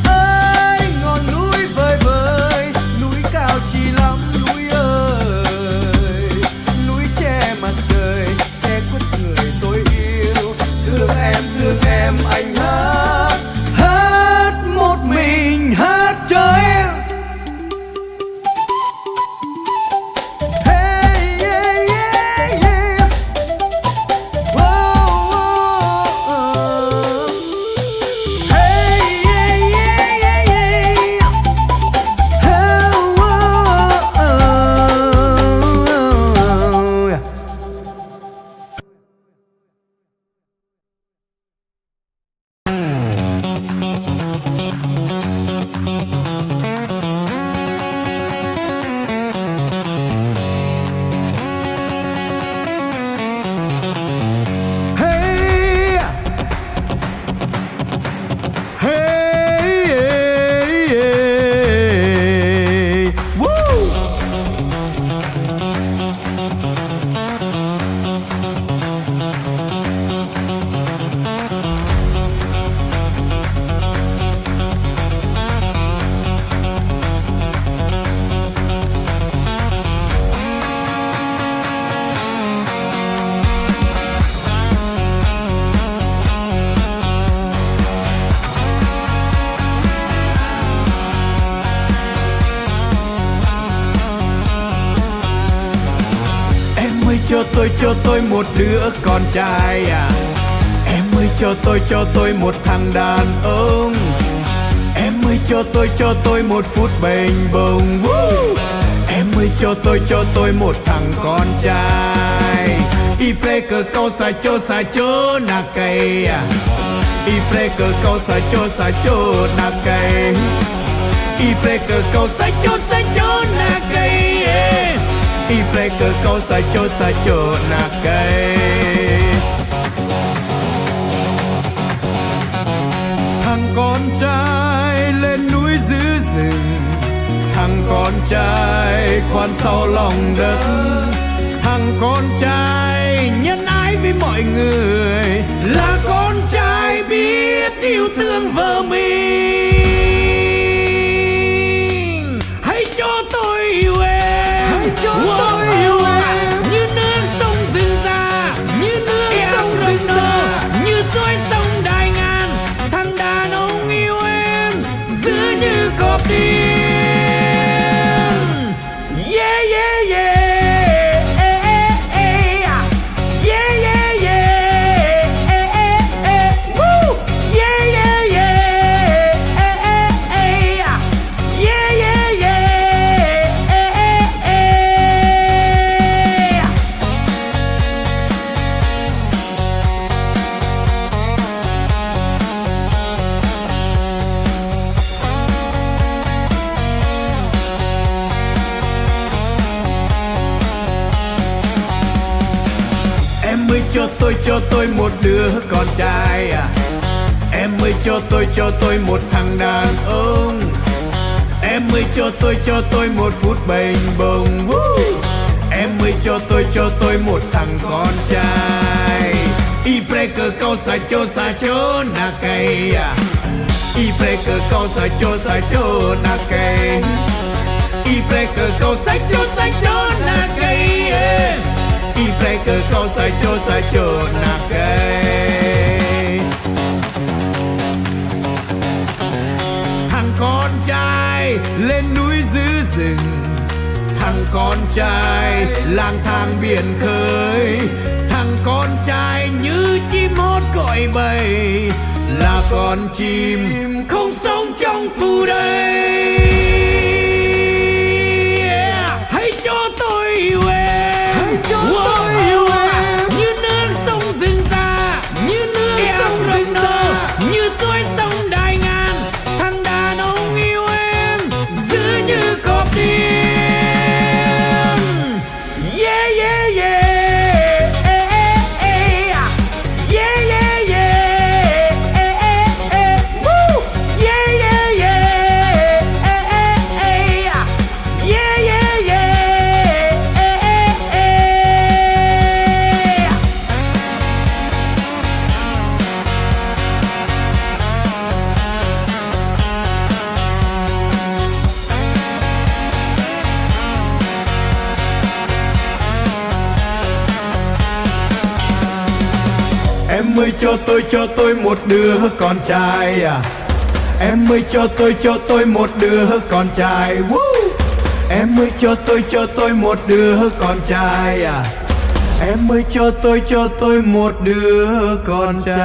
ơi ngọn núi vời vời. Núi cao chi lắm núi ơi. Núi che mặt trời, che khuất người tôi yêu. Thương em anh hát. Hát một mình hát cho em. Hey, yeah, yeah, yeah. Whoa, whoa. Hey, yeah, yeah, yeah, yeah. Oh, whoa, oh. Hey, hey, hey, woo. Cho tôi một đứa con trai à. Em ơi cho tôi một thằng đàn ông. Em ơi cho tôi một phút bềnh bồng. Em ơi cho tôi một thằng con trai. Y pre cờ câu sa chô na cây à. Y pre cờ câu sa chô na cây. Y pre cờ câu sa chô na cây. Y pre cờ câu sa chô na cây. Thằng con trai giữ rừng. Thằng con trai khoan sau lòng đất, thằng con trai nhân ái với mọi người, là con trai biết yêu thương vợ mình. Hãy cho tôi yêu em, hãy cho tôi yêu em, như nước sông rừng già, như nước sông rừng già, như suối sông Đại Ngàn. Thằng đàn ông yêu em giữ như cọp điên. Yeah yeah yeah. Cho tôi một đứa con trai à. Em ơi cho tôi một thằng đàn ông. Em ơi cho tôi một phút bềnh bồng. Em ơi cho tôi một thằng con trai. Y preker kau sajo nakai à. Y preker kau sajo nakai. Y preker kau sajo nakai. Y preker kau sajo nakai. Thằng con trai lên núi giữ rừng, thằng con trai lang thang biển khơi, thằng con trai như chim hót gọi bầy, là con chim không sống trong tù đầy. Hãy cho tôi yêu em, hãy cho tôi yêu em, như nước sông rừng già, như nước sông rừng già, như suối sông Đại Ngàn. Thằng đàn ông yêu em giữ như cọp điên. Yeah yeah yeah. Em ơi cho tôi một đứa con trai à. Em ơi cho tôi một đứa con trai. Em ơi cho tôi một đứa con trai à. Em ơi cho tôi một đứa con trai.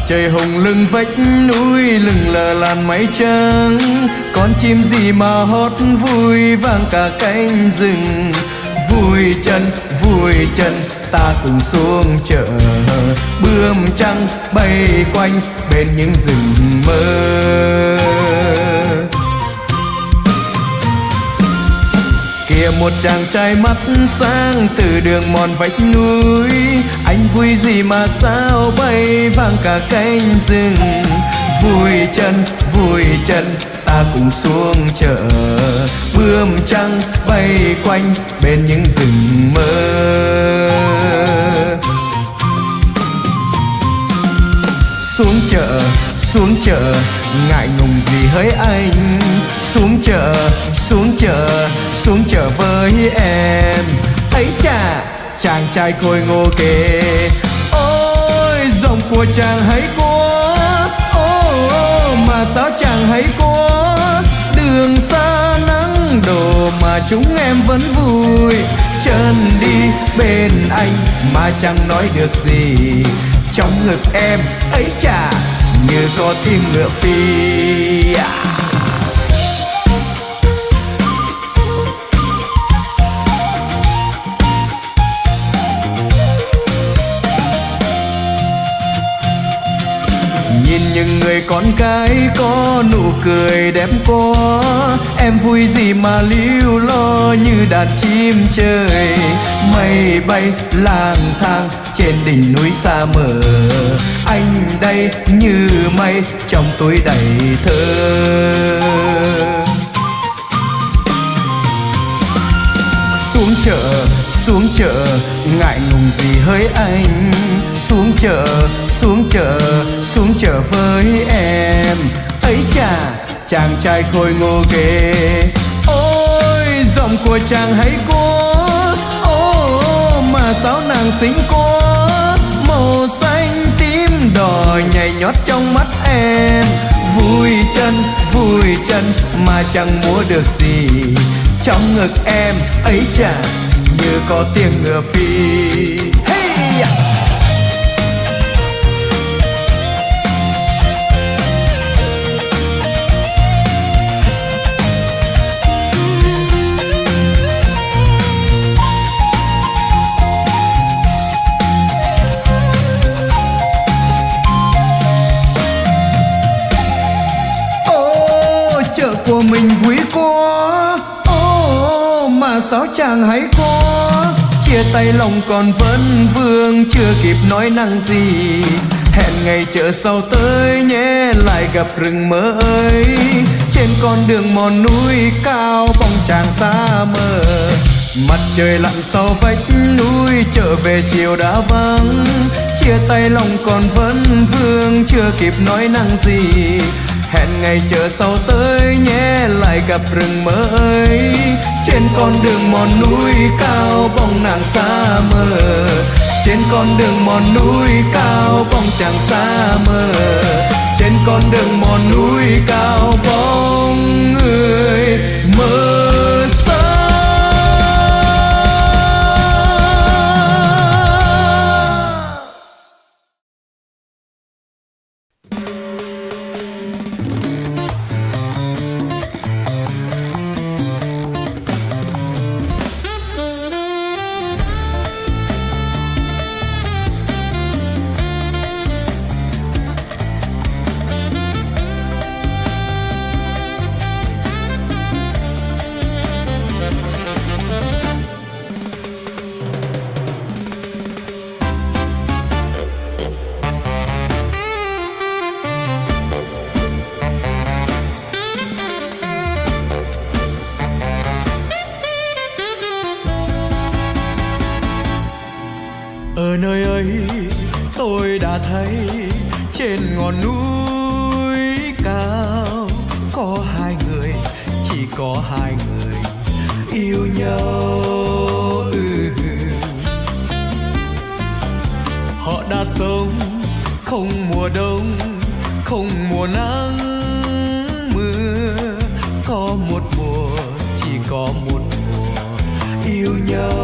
Trời hồng lưng vách núi, lưng lờ làn mây trắng. Con chim gì mà hót vui vang cả cánh rừng. Vui chân ta cùng xuống chợ, bướm trắng bay quanh bên những rừng mơ. Kìa một chàng trai mắt sáng từ đường mòn vách núi, anh vui gì mà sao bay vang cả cánh rừng. Vui chân ta cùng xuống chợ, bướm trắng bay quanh bên những rừng mơ. Xuống chợ ngại ngùng gì hỡi anh. Xuống chợ với em. Ấy chà, chàng trai khôi ngô kề, ôi giọng của chàng hay quá. Mà sao chàng hay quá, đường xa đồ mà chúng em vẫn vui chân đi bên anh mà chẳng nói được gì. Trong ngực em ấy chà như có tiếng ngựa phi. Nhìn những người con gái có nụ cười đẹp quá, em vui gì mà líu lo như đàn chim trời. Mây bay lang thang trên đỉnh núi xa mờ, anh đây như mây trong túi đầy thơ. Xuống chợ ngại ngùng gì hỡi anh. Xuống chợ với em ấy chà chàng trai khôi ngô ghê. Ôi giọng của chàng hay quá, ô mà sao nàng xinh quá. Màu xanh tím đỏ nhảy nhót trong mắt em. Vui chân mà chẳng múa được gì. Trong ngực em ấy chà như có tiếng ngựa phi. Hey! Chợ của mình vui quá, mà sao chàng hay quá. Chia tay lòng còn vấn vương chưa kịp nói năng gì. Hẹn ngày chợ sau tới nhé lại gặp rừng mơ ấy. Trên con đường mòn núi cao bóng chàng xa mờ. Mặt trời lặn sau vách núi trở về chiều đã vắng. Chia tay lòng còn vấn vương chưa kịp nói năng gì. Hẹn ngày chợ sau tới nhé lại gặp rừng mơ ấy. Trên con đường mòn núi cao bóng nàng xa mờ. Trên con đường mòn núi cao bóng chàng xa mờ. Trên con đường mòn núi cao bóng người mơ xa. Ở nơi ấy tôi đã thấy trên ngọn núi cao có hai người, chỉ có hai người yêu nhau. Họ đã sống không mùa đông, không mùa nắng mưa, có một mùa, chỉ có một mùa yêu nhau.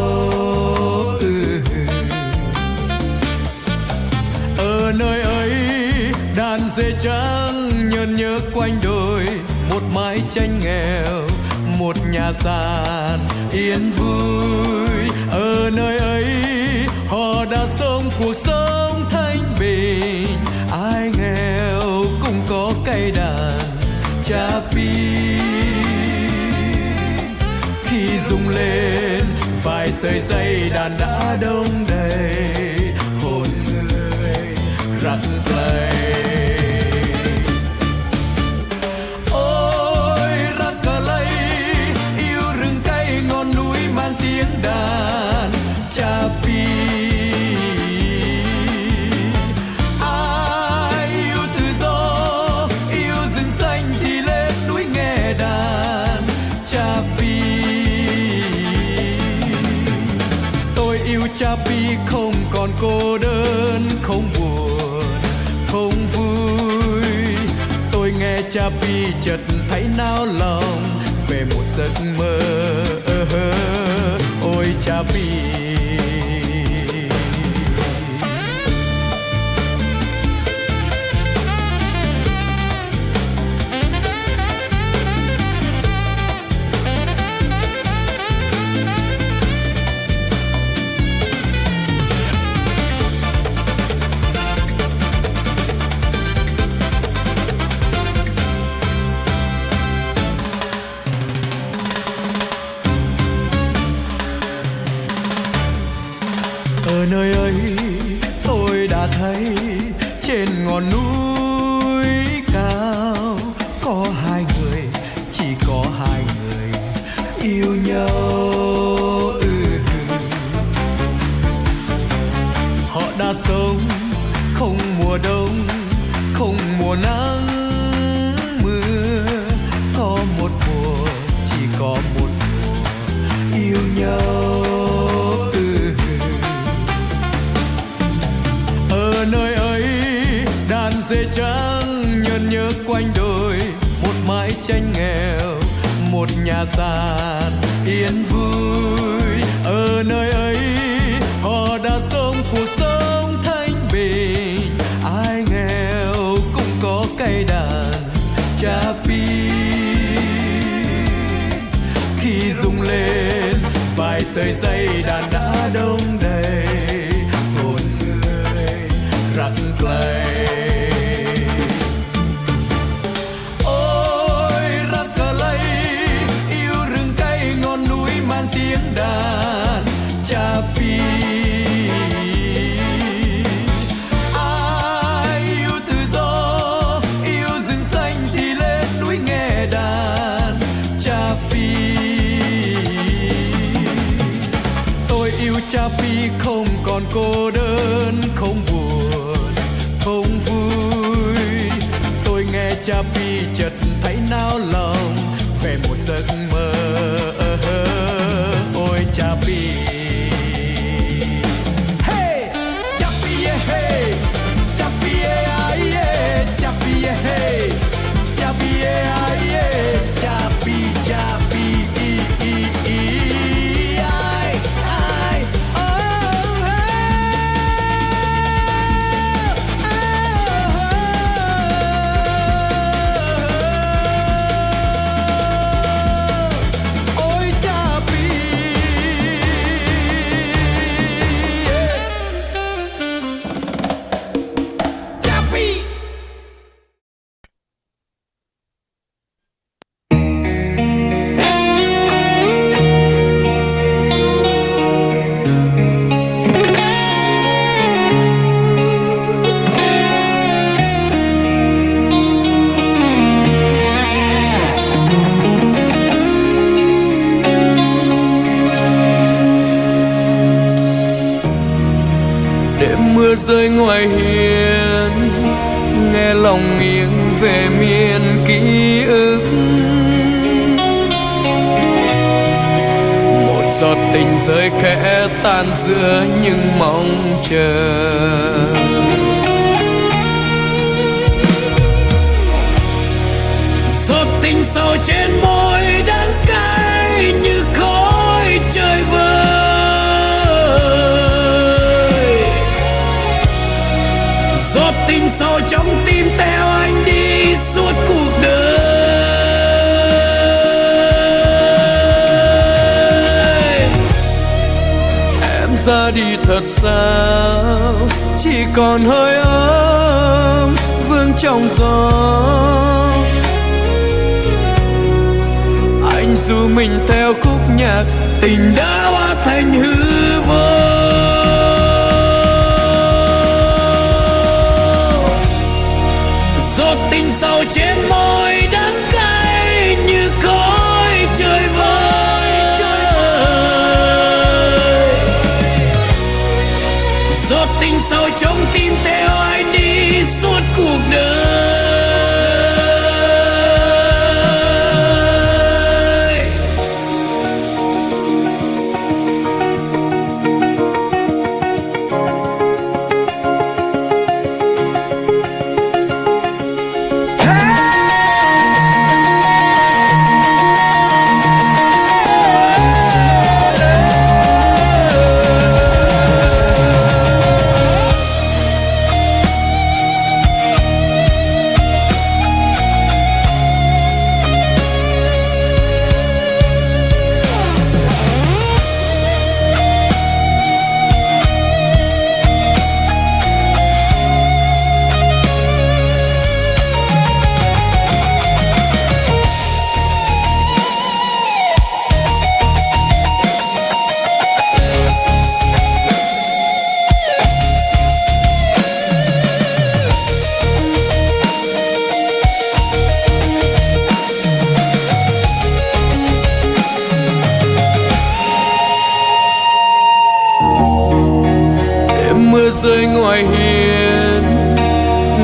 Ở nơi ấy đàn dê trắng nhơn nhớ quanh đồi, một mái tranh nghèo, một nhà sàn yên vui. Ở nơi ấy họ đã sống cuộc sống thanh bình, ai nghèo cũng có cây đàn chapi. Khi rung lên vài sợi dây đàn đã đông đầy, hồn người rặng rời. Ôi Rakalay yêu rừng cây ngọn núi mang tiếng đàn chapi. Ai yêu tự do, yêu rừng xanh thì lên núi nghe đàn chapi. Tôi yêu chapi không còn cô đơn, không buồn, không vui. Tôi nghe chapi chợt thấy nao lòng về một giấc mơ. Ôi cha Pi. Ở nơi ấy tôi đã thấy trên ngọn núi cao có hai người, chỉ có hai người yêu nhau. Họ đã sống không mùa đông, không mùa nắng mưa, có một mùa, chỉ có một mùa yêu nhau. Ở nơi ấy đàn dê trắng nhơn nhớ quanh đồi, một mái tranh nghèo, một nhà sàn yên vui. Ở nơi ấy họ đã sống cuộc sống thanh bình, ai nghèo cũng có cây đàn cha Pi. Khi rung lên vài sợi dây đàn đã đông đầy, hồn người rắc clay. Ôi rắc clay, yêu rừng cây ngọn núi mang tiếng đàn cha Pi. Ai yêu tự do, yêu rừng xanh thì lên núi nghe đàn cha Pi. Tôi yêu cha Pi không còn cô đơn, không buồn, không vui. Tôi nghe cha Pi chợt thấy nao lòng về một giấc mơ. Ôi cha Pi. Hey, cha Pi hey, cha Pi ai yeah, cha Pi hey, cha Pi ai yeah, cha Pi cha Pi ai ai oh ôi cha Pi. Cha Pi. Đêm mưa rơi ngoài hiên, nghe lòng nghiêng về miền ký ức. Một giọt tình rơi khẽ tan giữa những mong chờ. Giọt tình sầu trên môi đắng cay như khói trời vơi. Giọt tình sâu trong tim theo anh đi suốt cuộc đời. Em ra đi thật sao, chỉ còn hơi ấm vương trong gió. Anh dù mình theo khúc nhạc, tình đã hóa thành hư vô. Giọt tình sầu trên môi đắng cay như khói trời vơi. Giọt tình sầu trong tim theo anh đi suốt cuộc đời. nơi ngoài hiên,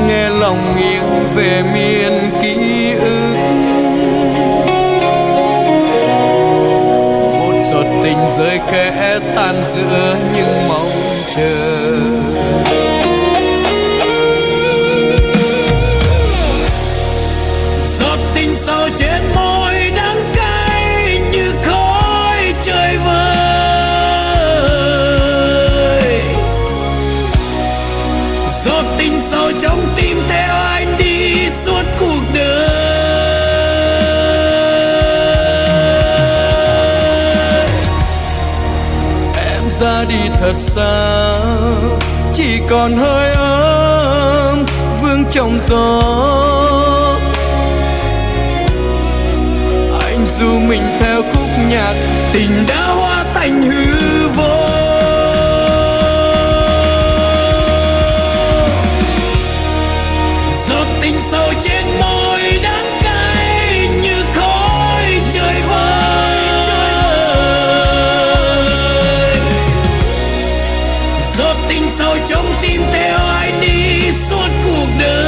nghe lòng nghiêng về miền ký ức. Một giọt tình rơi kẽ tan giữa những mong chờ. Giọt tình sầu trên môi đắng cay như khói trời vơi. Giọt tình sầu trong tim theo anh đi suốt cuộc đời. Em ra đi thật xa, chỉ còn hơi ấm vương trong gió. Anh dù mình theo khúc nhạc, tình đã hóa thành hư vô. Giọt tình sầu trên môi đắng cay như khói trời vơi. Giọt tình sầu trong tim theo anh đi suốt cuộc đời.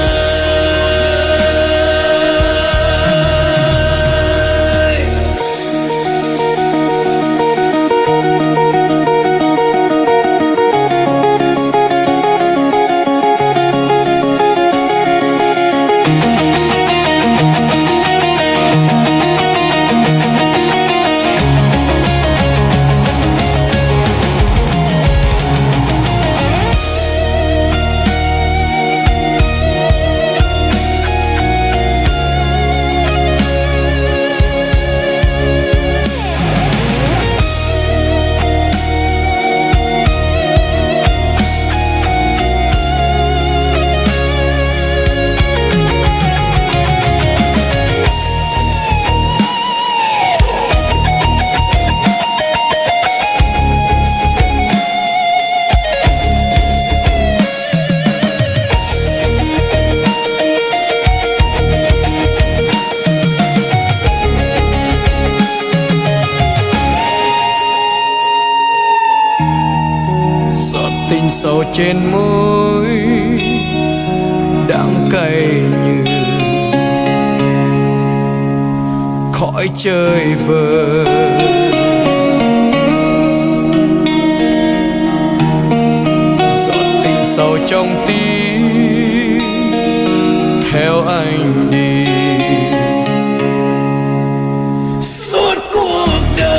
Tình sầu trên môi đắng cay như khói trời vơi. Giọt tình sầu trong tim theo anh đi suốt cuộc đời.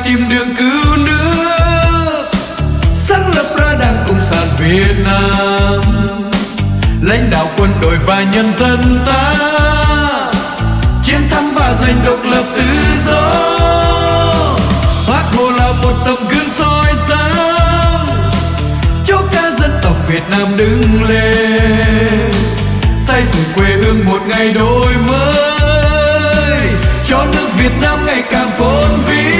tìm đường cứu nước, sáng lập ra Đảng Cộng sản Việt Nam, lãnh đạo quân đội và nhân dân ta chiến thắng và giành độc lập tự do. Bác Hồ là một tấm gương soi sáng cho cả dân tộc Việt Nam đứng lên, xây dựng quê hương một ngày đổi mới, cho nước Việt Nam ngày càng phồn vinh.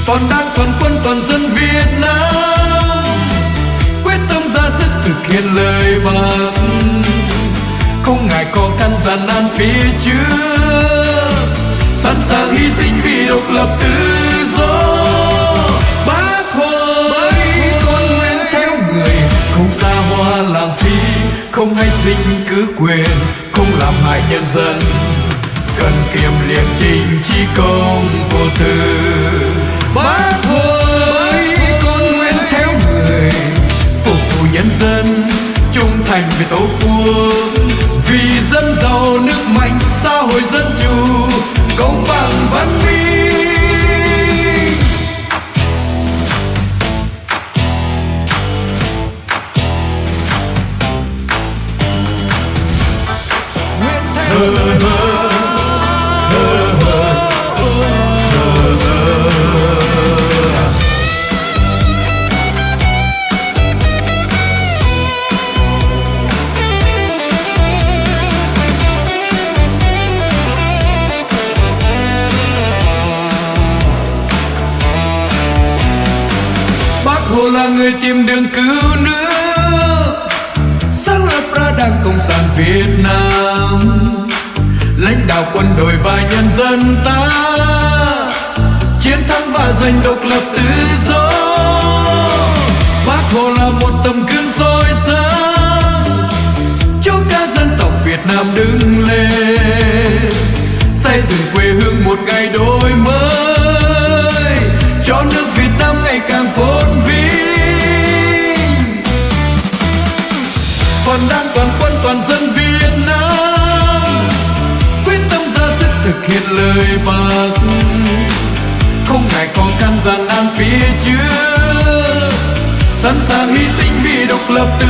Toàn Đảng, toàn quân, toàn dân Việt Nam quyết tâm ra sức thực hiện lời Bác, không ngại khó khăn gian nan phía trước, sẵn sàng hy sinh vì độc lập tự do. Bác Hồ ơi, con nguyện theo người, không xa hoa lãng phí, không hay dinh cứ quyền, không làm hại nhân dân, cần kiệm liêm chính chí công vô tư. Bác Hồ ơi, con nguyện theo người, phục vụ nhân dân, trung thành với tổ quốc, vì dân giàu nước mạnh, xã hội dân chủ, công bằng văn minh. Nguyện theo Hồ là người tìm đường cứu nước, sáng lập ra Đảng Cộng sản Việt Nam, lãnh đạo quân đội và nhân dân ta chiến thắng và giành độc lập tự do. Bác Hồ là một tấm gương soi sáng cho cả dân tộc Việt Nam đứng lên, xây dựng quê hương một ngày đổi mới, cho nước Việt Nam ngày càng phồn vinh. Toàn Đảng, toàn quân, toàn dân Việt Nam quyết tâm ra sức thực hiện lời Bác, không ngại khó khăn gian nan phía trước, sẵn sàng hy sinh vì độc lập tự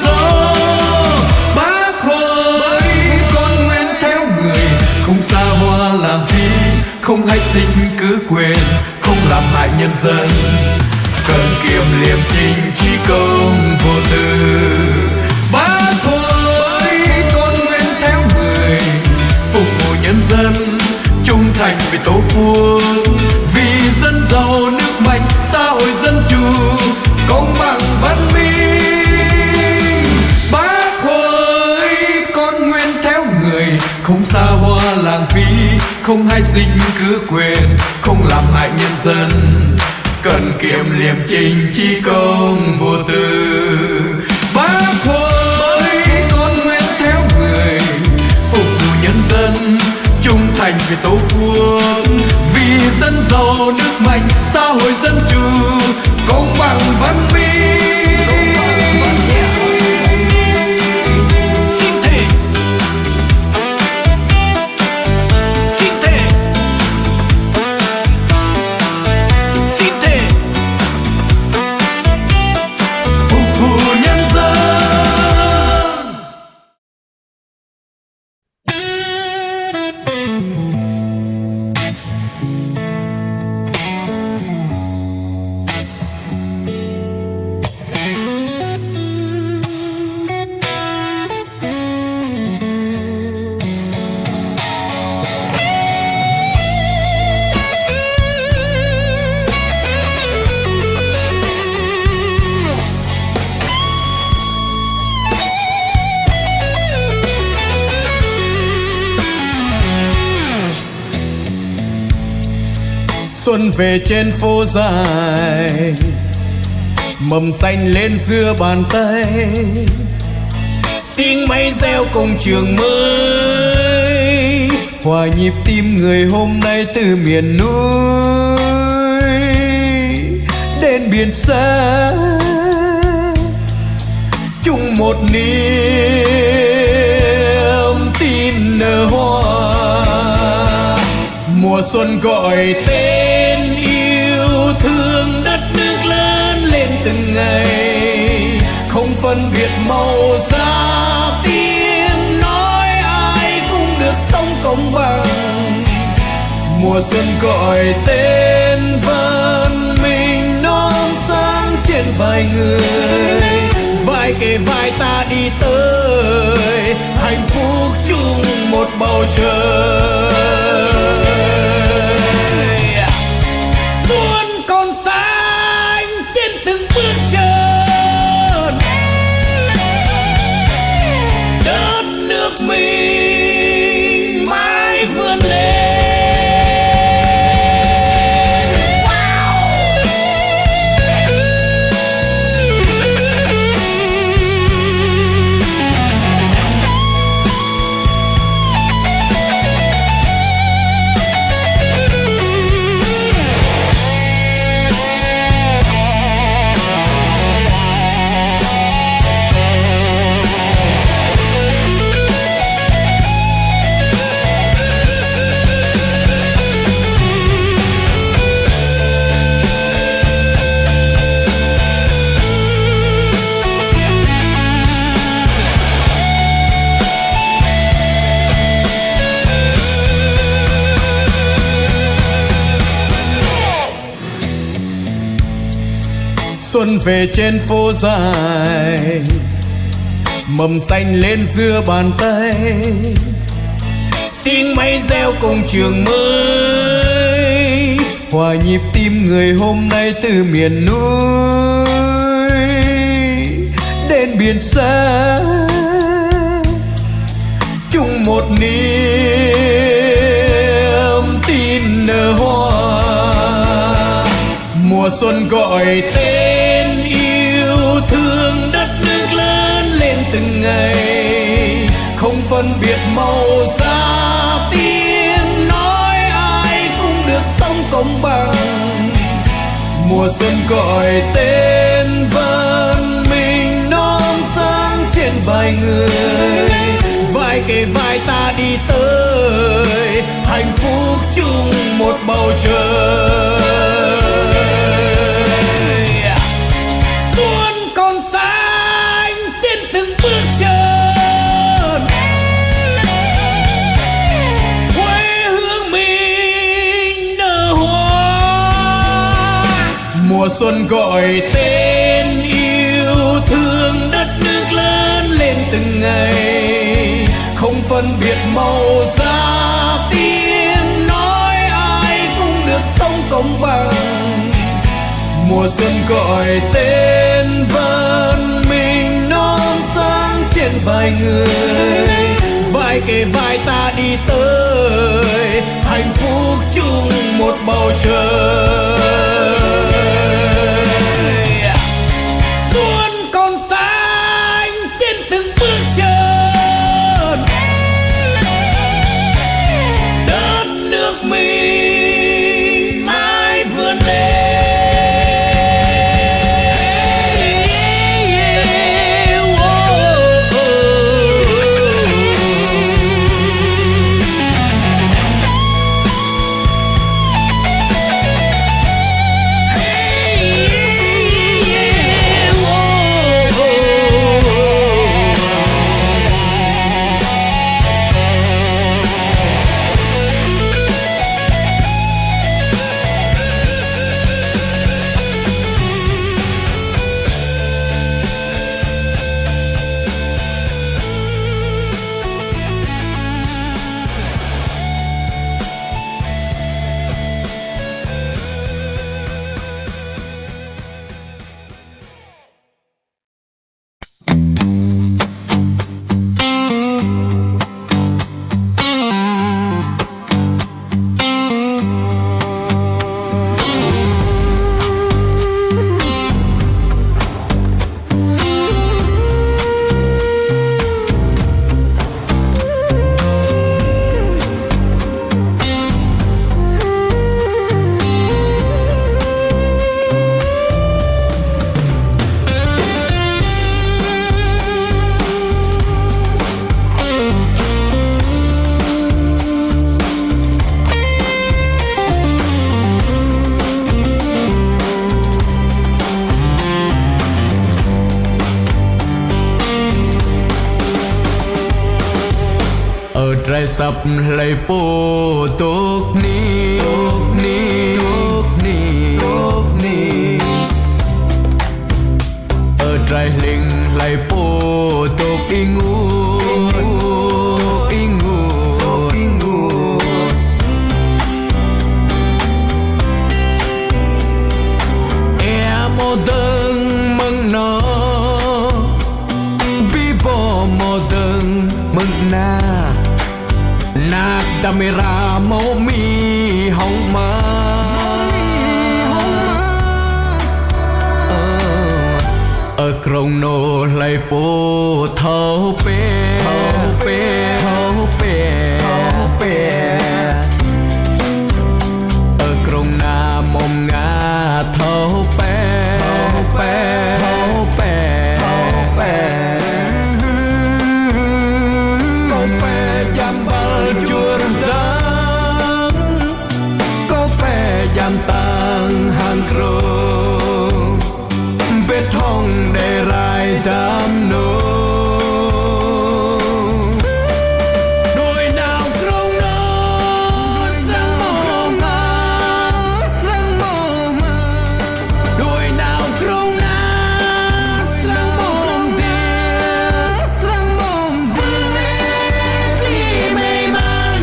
do. Bác Hồ ơi, con nguyện theo người, không xa hoa lãng phí, không hay sinh cứ quyền, không làm hại nhân dân, cần kiệm liêm chính chí công vô tư. Bác Hồ ơi, con nguyện theo người, phục vụ nhân dân, trung thành với tổ quốc, vì dân giàu nước mạnh, xã hội dân chủ, công bằng văn minh. Bác Hồ ơi, con nguyện theo người, không xa hoa lãng phí, không hay dinh cứ quyền, không làm hại nhân dân, cần kiệm liêm chính chí công vô tư. Bác Hồ ơi, con nguyện theo người, phục vụ nhân dân, trung thành với tổ quốc, vì dân giàu nước mạnh, xã hội dân chủ, công bằng văn minh. Xuân về trên phố dài, mầm xanh lên giữa bàn tay, tiếng mây reo cùng trường mới, hòa nhịp tim người hôm nay từ miền núi đến biển xa, chung một niềm tin nở hoa. Mùa xuân gọi tên yêu thương, đất nước lớn lên từng ngày, không phân biệt màu da tiếng nói, ai cũng được sống công bằng. Mùa xuân gọi tên văn minh non sáng trên vai người, vai kề vai ta đi tới hạnh phúc chung một bầu trời. Xuân còn xanh trên từng bước chân, đất nước mình mãi vươn lên. Xuân về trên phố dài, mầm xanh lên giữa bàn tay, tiếng máy reo cùng trường mới, hòa nhịp tim người hôm nay từ miền núi đến biển xa, chung một niềm tin nở hoa. Mùa xuân gọi tên yêu thương, đất nước lớn lên từng ngày, không phân biệt màu da tiếng nói, ai cũng được sống công bằng. Mùa xuân gọi tên văn minh non sáng trên vai người, vai kề vai ta đi tới hạnh phúc chung một bầu trời. Xuân còn xanh trên từng bước chân, quê hương mình nở hoa. Mùa xuân gọi tên yêu thương, đất nước lớn lên từng ngày, không phân biệt màu da tiếng nói, ai cũng được sống công bằng. Mùa xuân gọi tên văn minh non sáng trên vai người, vai kề vai ta đi tới hạnh phúc chung một bầu trời. Xuân còn xanh trên từng bước chân, đất nước mình mãi vươn lên. trái sập lấy bố tốt ni tốt ni tốt ni tốt ni ở trái linh lấy bố tốt y ngu y ngu y ngu em một từng mừng nó bi bỏ một từng mừng na nạc camera mẫu mi hồng ma ở krong nô lại bố thâu pe thâu pe thâu pe thâu pe ở krong na mông nga thâu pe thâu pe thâu pe thâu pe tăng hàng krong bê thong để rai đam nô đôi nào krong nó sang mong sang mong đôi nào krong na sang mong tia sang mong tia li mê man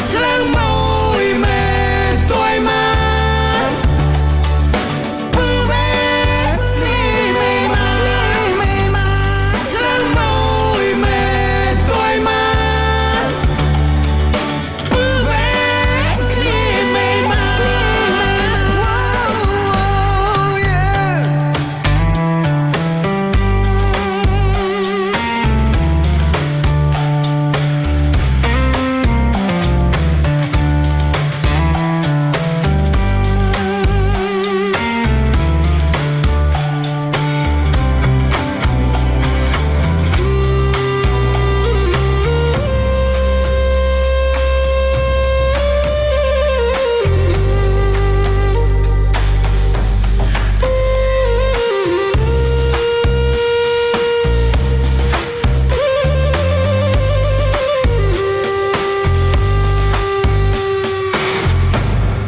sang môi mê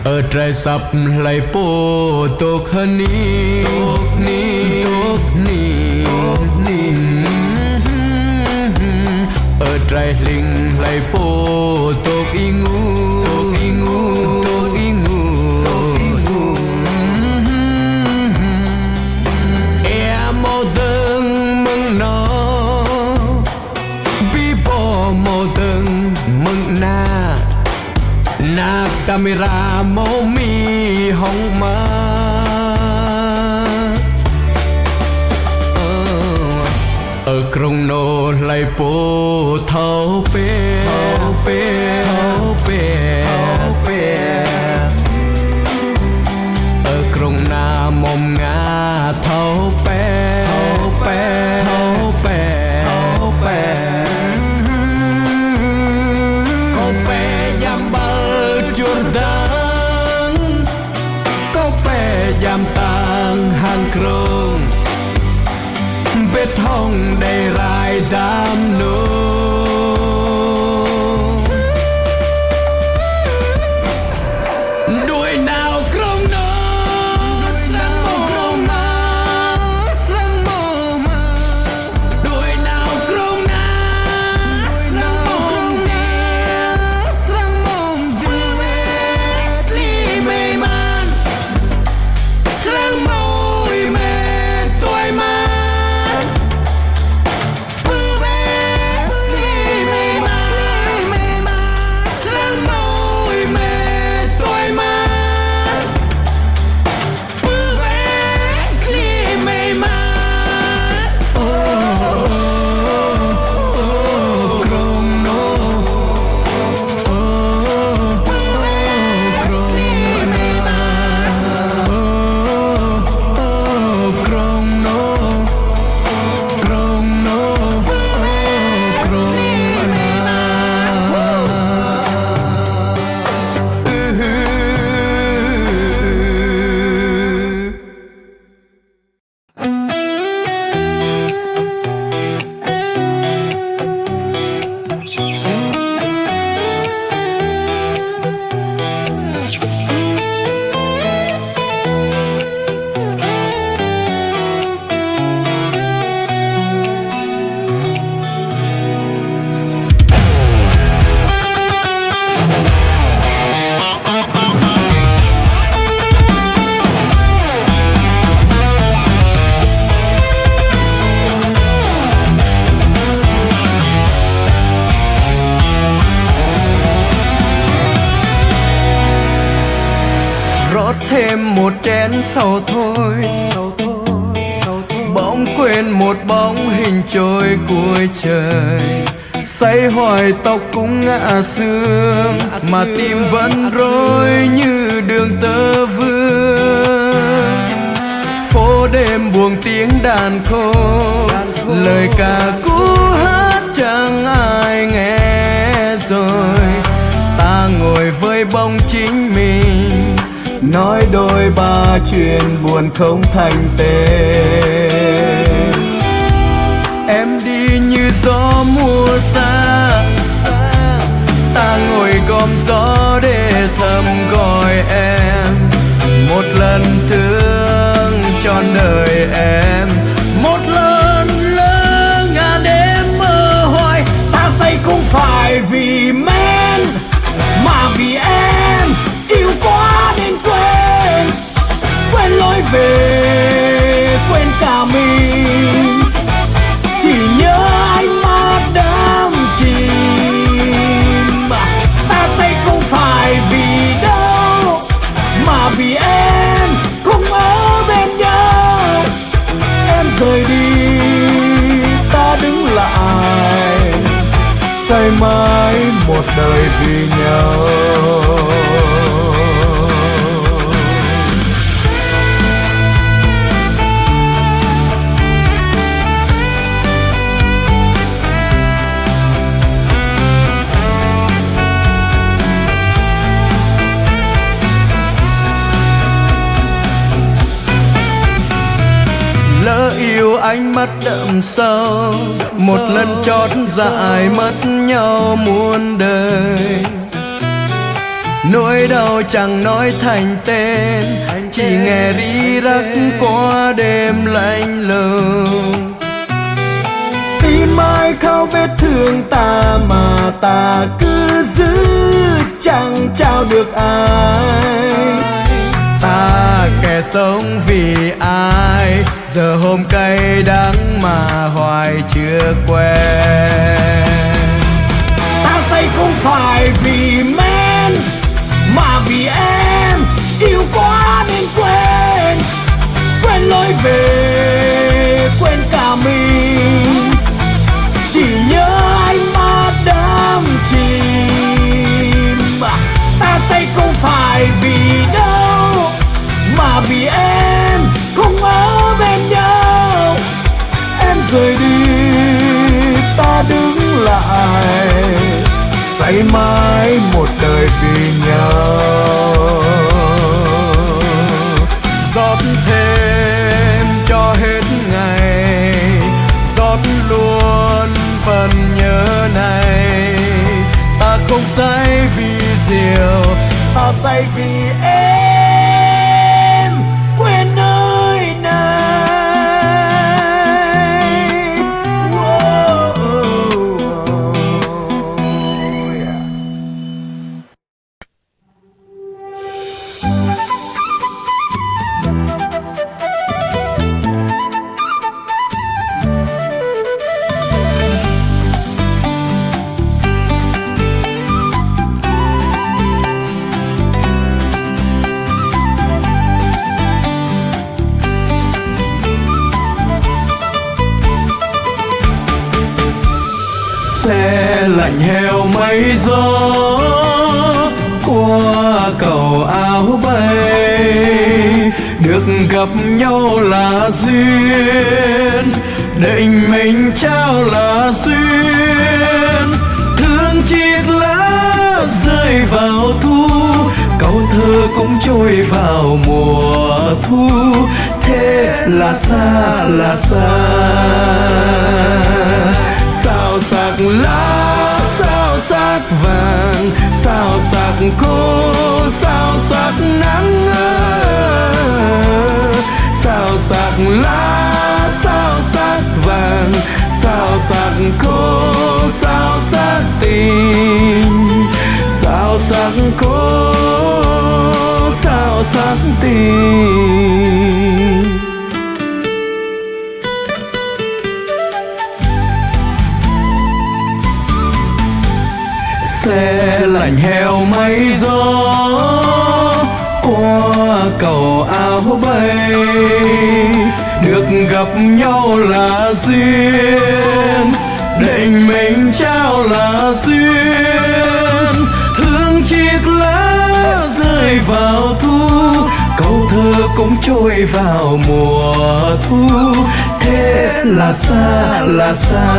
ở trái sập lại bố tốt hơn ni tốt ni tốt ni ni ở trái linh lại bố tốt y ngu tốt y ngu tốt y ngu tốt y ngu em một từng mừng nó bi bỏ một từng mừng na nạc camera mẫu mi hồng ma ở krong nô lại bố thâu pe thâu pe thâu pe thâu pe ở krong na mông nga thâu pe thâu pe thâu pe thâu pe Jordan có pe giam tang hàng krong bê thong đầy rai đam nô đuôi nào krong nó sang mong ma sang mong đuôi nào krong na sang mong tia sang mong tia mê man sang môi mê tôi man bư bê đêm một chén sau thôi, bỗng quên một bóng hình trôi cuối trời. Say hoài tóc cũng ngã sương, mà tim vẫn rối như đường tơ vương. Phố đêm buông tiếng đàn khô, lời ca cũ hát chẳng ai nghe rồi. Ta ngồi với bóng chính mình, nói đôi ba chuyện buồn không thành tên. Em đi như gió mùa xa, ta ngồi gom gió để thầm gọi em. Một lần thương trọn đời em, một lần lỡ ngàn đêm mơ hoài. Ta say cũng phải vì men, mà vì em yêu quá nên quên. Quên lối về, quên cả mình, chỉ nhớ ánh mắt đắm chìm. Ta say không phải vì đâu, mà vì em không ở bên nhau. Em rời đi, ta đứng lại, say mãi một đời vì nhau. Lỡ yêu ánh mắt đậm sâu, một lần chót dại mất nhau muôn đời. Nỗi đau chẳng nói thành tên, chỉ nghe rí rắc qua đêm lạnh lùng. Tim ai khao vết thương ta mà ta cứ giữ, chẳng trao được ai. Ta kẻ sống vì ai, giờ hôm cay đắng mà hoài chưa quen. Ta say không phải vì men, mà vì em yêu quá nên quên. Quên lối về, quên cả mình, chỉ nhớ ánh mắt đắm chìm. Ta say không phải vì đâu, mà vì em không ở bên nhau. Em rời đi, ta đứng lại, say mãi một đời vì nhau. Rót thêm cho hết ngày, rót luôn phần nhớ này. Ta không say vì rượu, ta say vì em quên nơi này. Xe lạnh heo mây gió qua cầu áo bay, được gặp nhau là duyên, định mình trao là duyên. Thương chiếc lá rơi vào thu, câu thơ cũng trôi vào mùa thu. Thế là xa, là xa. Sao sắc lá, sao sắc vàng, sao sắc cô, sao sắc nắng. Sao sắc lá, sao sắc vàng, sao sắc cô, sao sắc tình. Sao sắc cô, sao sắc tình. Xe lạnh heo mây gió qua hoa cầu áo bay, được gặp nhau là duyên, định mình trao là duyên. Thương chiếc lá rơi vào thu, câu thơ cũng trôi vào mùa thu. Thế là xa, là xa.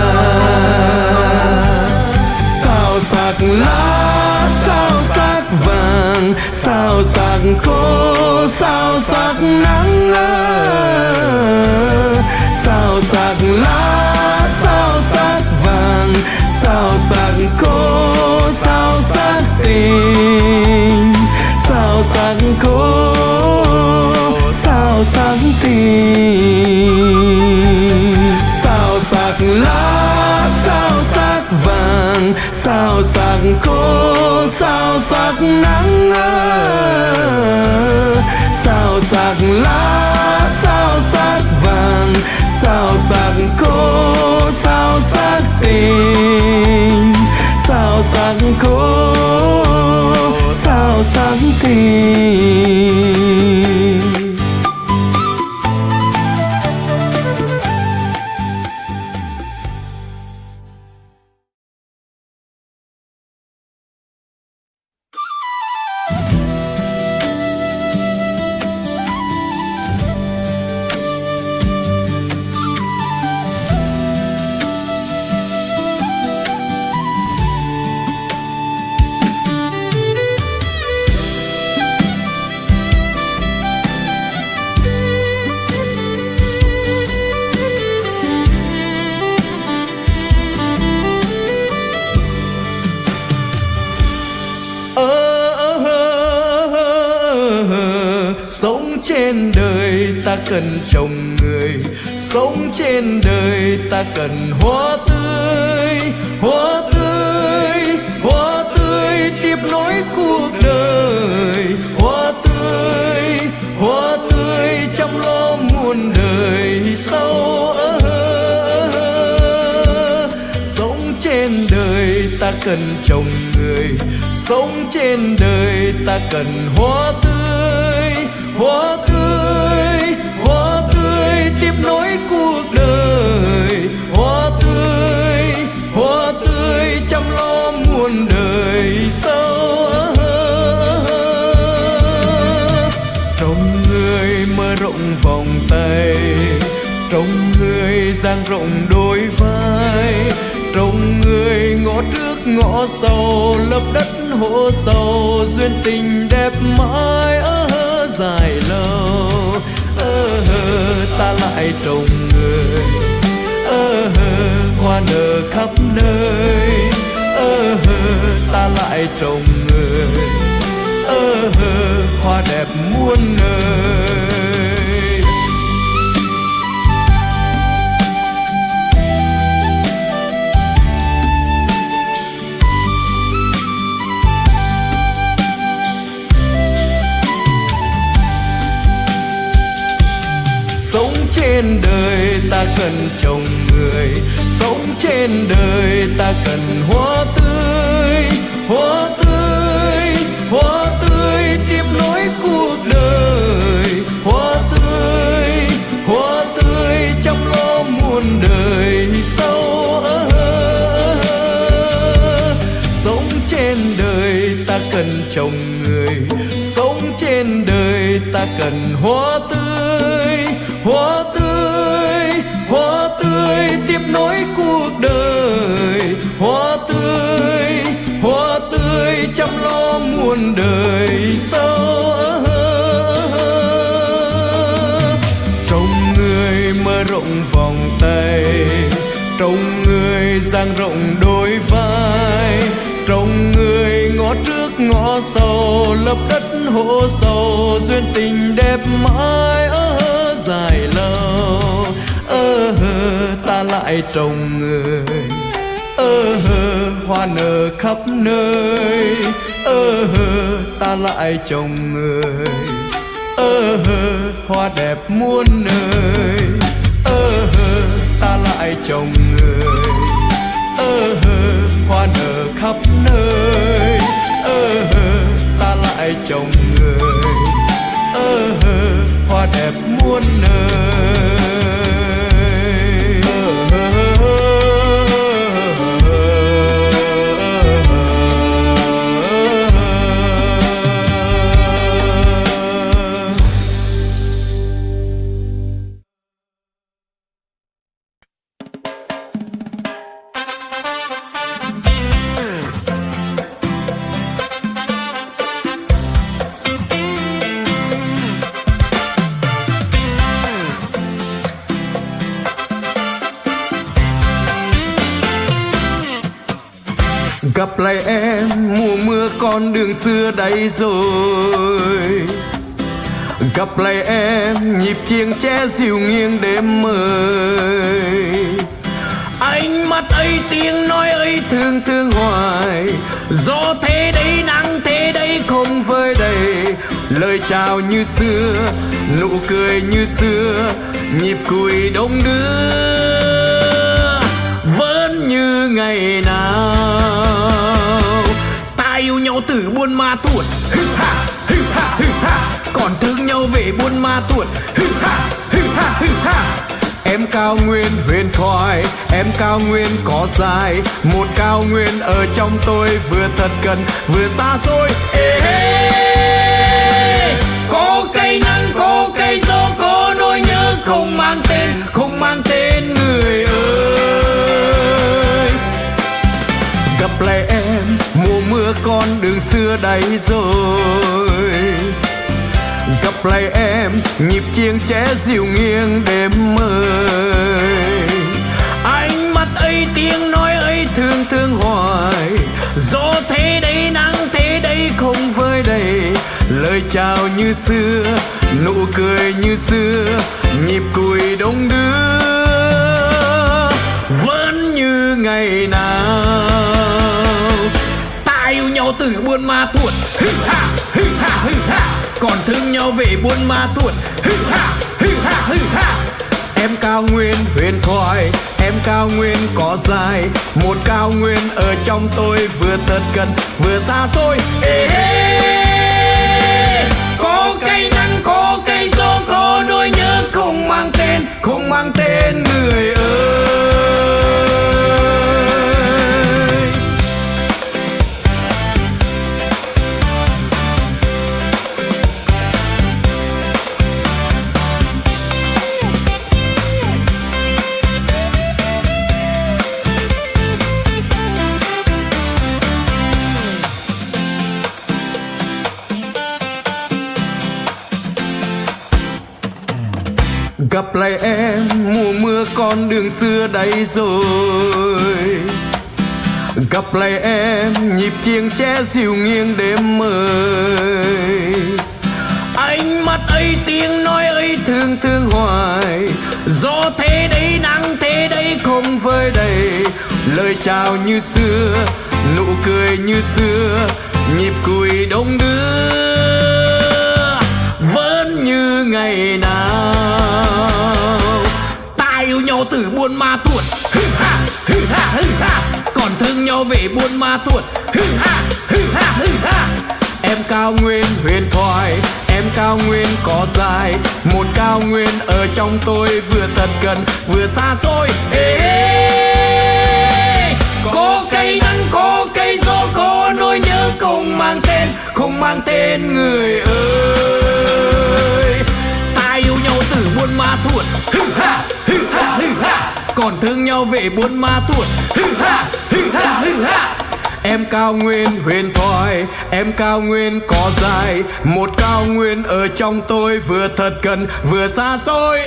Sao sắc lá, sao sắc vàng, sao sắc khô, sao sắc nắng. Sao sắc lá, sao sắc vàng, sao sắc khô, sao sắc tình. Sao sắc khô, sao sắc tình. Sao sắc lá, sao sắc vàng, sao sắc khô, sao sắc nắng. Sao sắc lá, sao sắc vàng, sao sắc khô, sao sắc tình. Sao sắc khô, sao sắc tình. Sống trên đời ta cần trồng người, sống trên đời ta cần hoa tươi, hoa tươi, hoa tươi tiếp nối cuộc đời. Hoa tươi, hoa tươi chăm lo muôn đời sau. Sống trên đời ta cần trồng người, sống trên đời ta cần hoa tươi. Hoa tươi, hoa tươi tiếp nối cuộc đời. Hoa tươi chăm lo muôn đời sau. Trồng người mơ rộng vòng tay, trồng người dang rộng đôi vai, trồng người ngõ trước ngõ sau, lấp đất hố sâu, duyên tình đẹp mãi dài lâu. Ta lại trồng người, hoa nở khắp nơi. Ta lại trồng người, hoa đẹp muôn nơi. Sống trên đời ta cần trồng người, sống trên đời ta cần hoa tươi. Hoa tươi, hoa tươi tiếp nối cuộc đời. Hoa tươi chăm lo muôn đời sau. Sống trên đời ta cần trồng người, sống trên đời ta cần hoa tươi. Hoa tươi, hoa tươi tiếp nối cuộc đời. Hoa tươi chăm lo muôn đời sau. Trồng người mơ rộng vòng tay, trồng người dang rộng đôi vai, trồng người ngõ trước ngõ sau, lấp đất hố sâu, duyên tình đẹp mãi dài lâu. Ta lại trồng người, hoa nở khắp nơi. Ta lại trồng người, hoa đẹp muôn nơi. Ta lại trồng người, hoa nở khắp nơi. Ta lại trồng người, Gặp lại em mùa mưa con đường xưa đây rồi. Gặp lại em nhịp chiêng tre dịu nghiêng đêm mời. Ánh mắt ấy tiếng nói ấy thương thương hoài. Gió thế đấy nắng thế đấy không vơi đầy. Lời chào như xưa, nụ cười như xưa, nhịp cùi đông đưa vẫn như ngày nào. Ta yêu nhau từ Buôn Ma Thuột, hư ha, hư ha, hư ha. Còn thương nhau về Buôn Ma Thuột, hư ha, hư ha, hư ha. Em cao nguyên huyền thoại, em cao nguyên có dài. Một cao nguyên ở trong tôi vừa thật gần vừa xa xôi. Có cây nắng, có cây gió, có nỗi nhớ không mang tên, không mang tên người ơi. Gặp lại em mùa mưa con đường xưa đây rồi. Gặp lại em nhịp chiêng tre dịu nghiêng đêm mời. Ánh mắt ấy tiếng nói ấy thương thương hoài. Gió thế đấy nắng thế đấy không vơi đầy. Lời chào như xưa, nụ cười như xưa, nhịp cùi đông đưa vẫn như ngày nào. Ta yêu nhau từ Buôn Ma Thuột, hư ha, hư ha, hư ha. Còn thương nhau về Buôn Ma Thuột, hư ha, hư ha, hư ha. Em cao nguyên huyền thoại, em cao nguyên có dài. Một cao nguyên ở trong tôi vừa thật gần vừa xa xôi. Có cây nắng, có cây gió, có nỗi nhớ không mang tên, không mang tên người ơi. Gặp lại em mùa mưa con đường xưa đây rồi. Gặp lại em nhịp chiêng tre dịu nghiêng đêm mời. Ánh mắt ấy tiếng nói ấy thương thương hoài. Gió thế đấy nắng thế đấy không vơi đầy. Lời chào như xưa, nụ cười như xưa, nhịp cùi đông đưa vẫn như ngày nào. Ta yêu nhau từ Buôn Ma Thuột, hư ha, hư ha, hư ha. Còn thương nhau về Buôn Ma Thuột, hư ha, hư ha, hư ha. Em cao nguyên huyền thoại, em cao nguyên có dài. Một cao nguyên ở trong tôi vừa thật gần vừa xa xôi. Có cây nắng, có cây gió, có nỗi nhớ không mang tên, không mang tên người ơi. Ta yêu nhau từ Buôn Ma Thuột, hư ha, hư ha, hư ha. Còn thương nhau về Buôn Ma Thuột, hư ha, hư ha, hư ha. Em cao nguyên huyền thoại, em cao nguyên có dài. Một cao nguyên ở trong tôi vừa thật gần vừa xa xôi.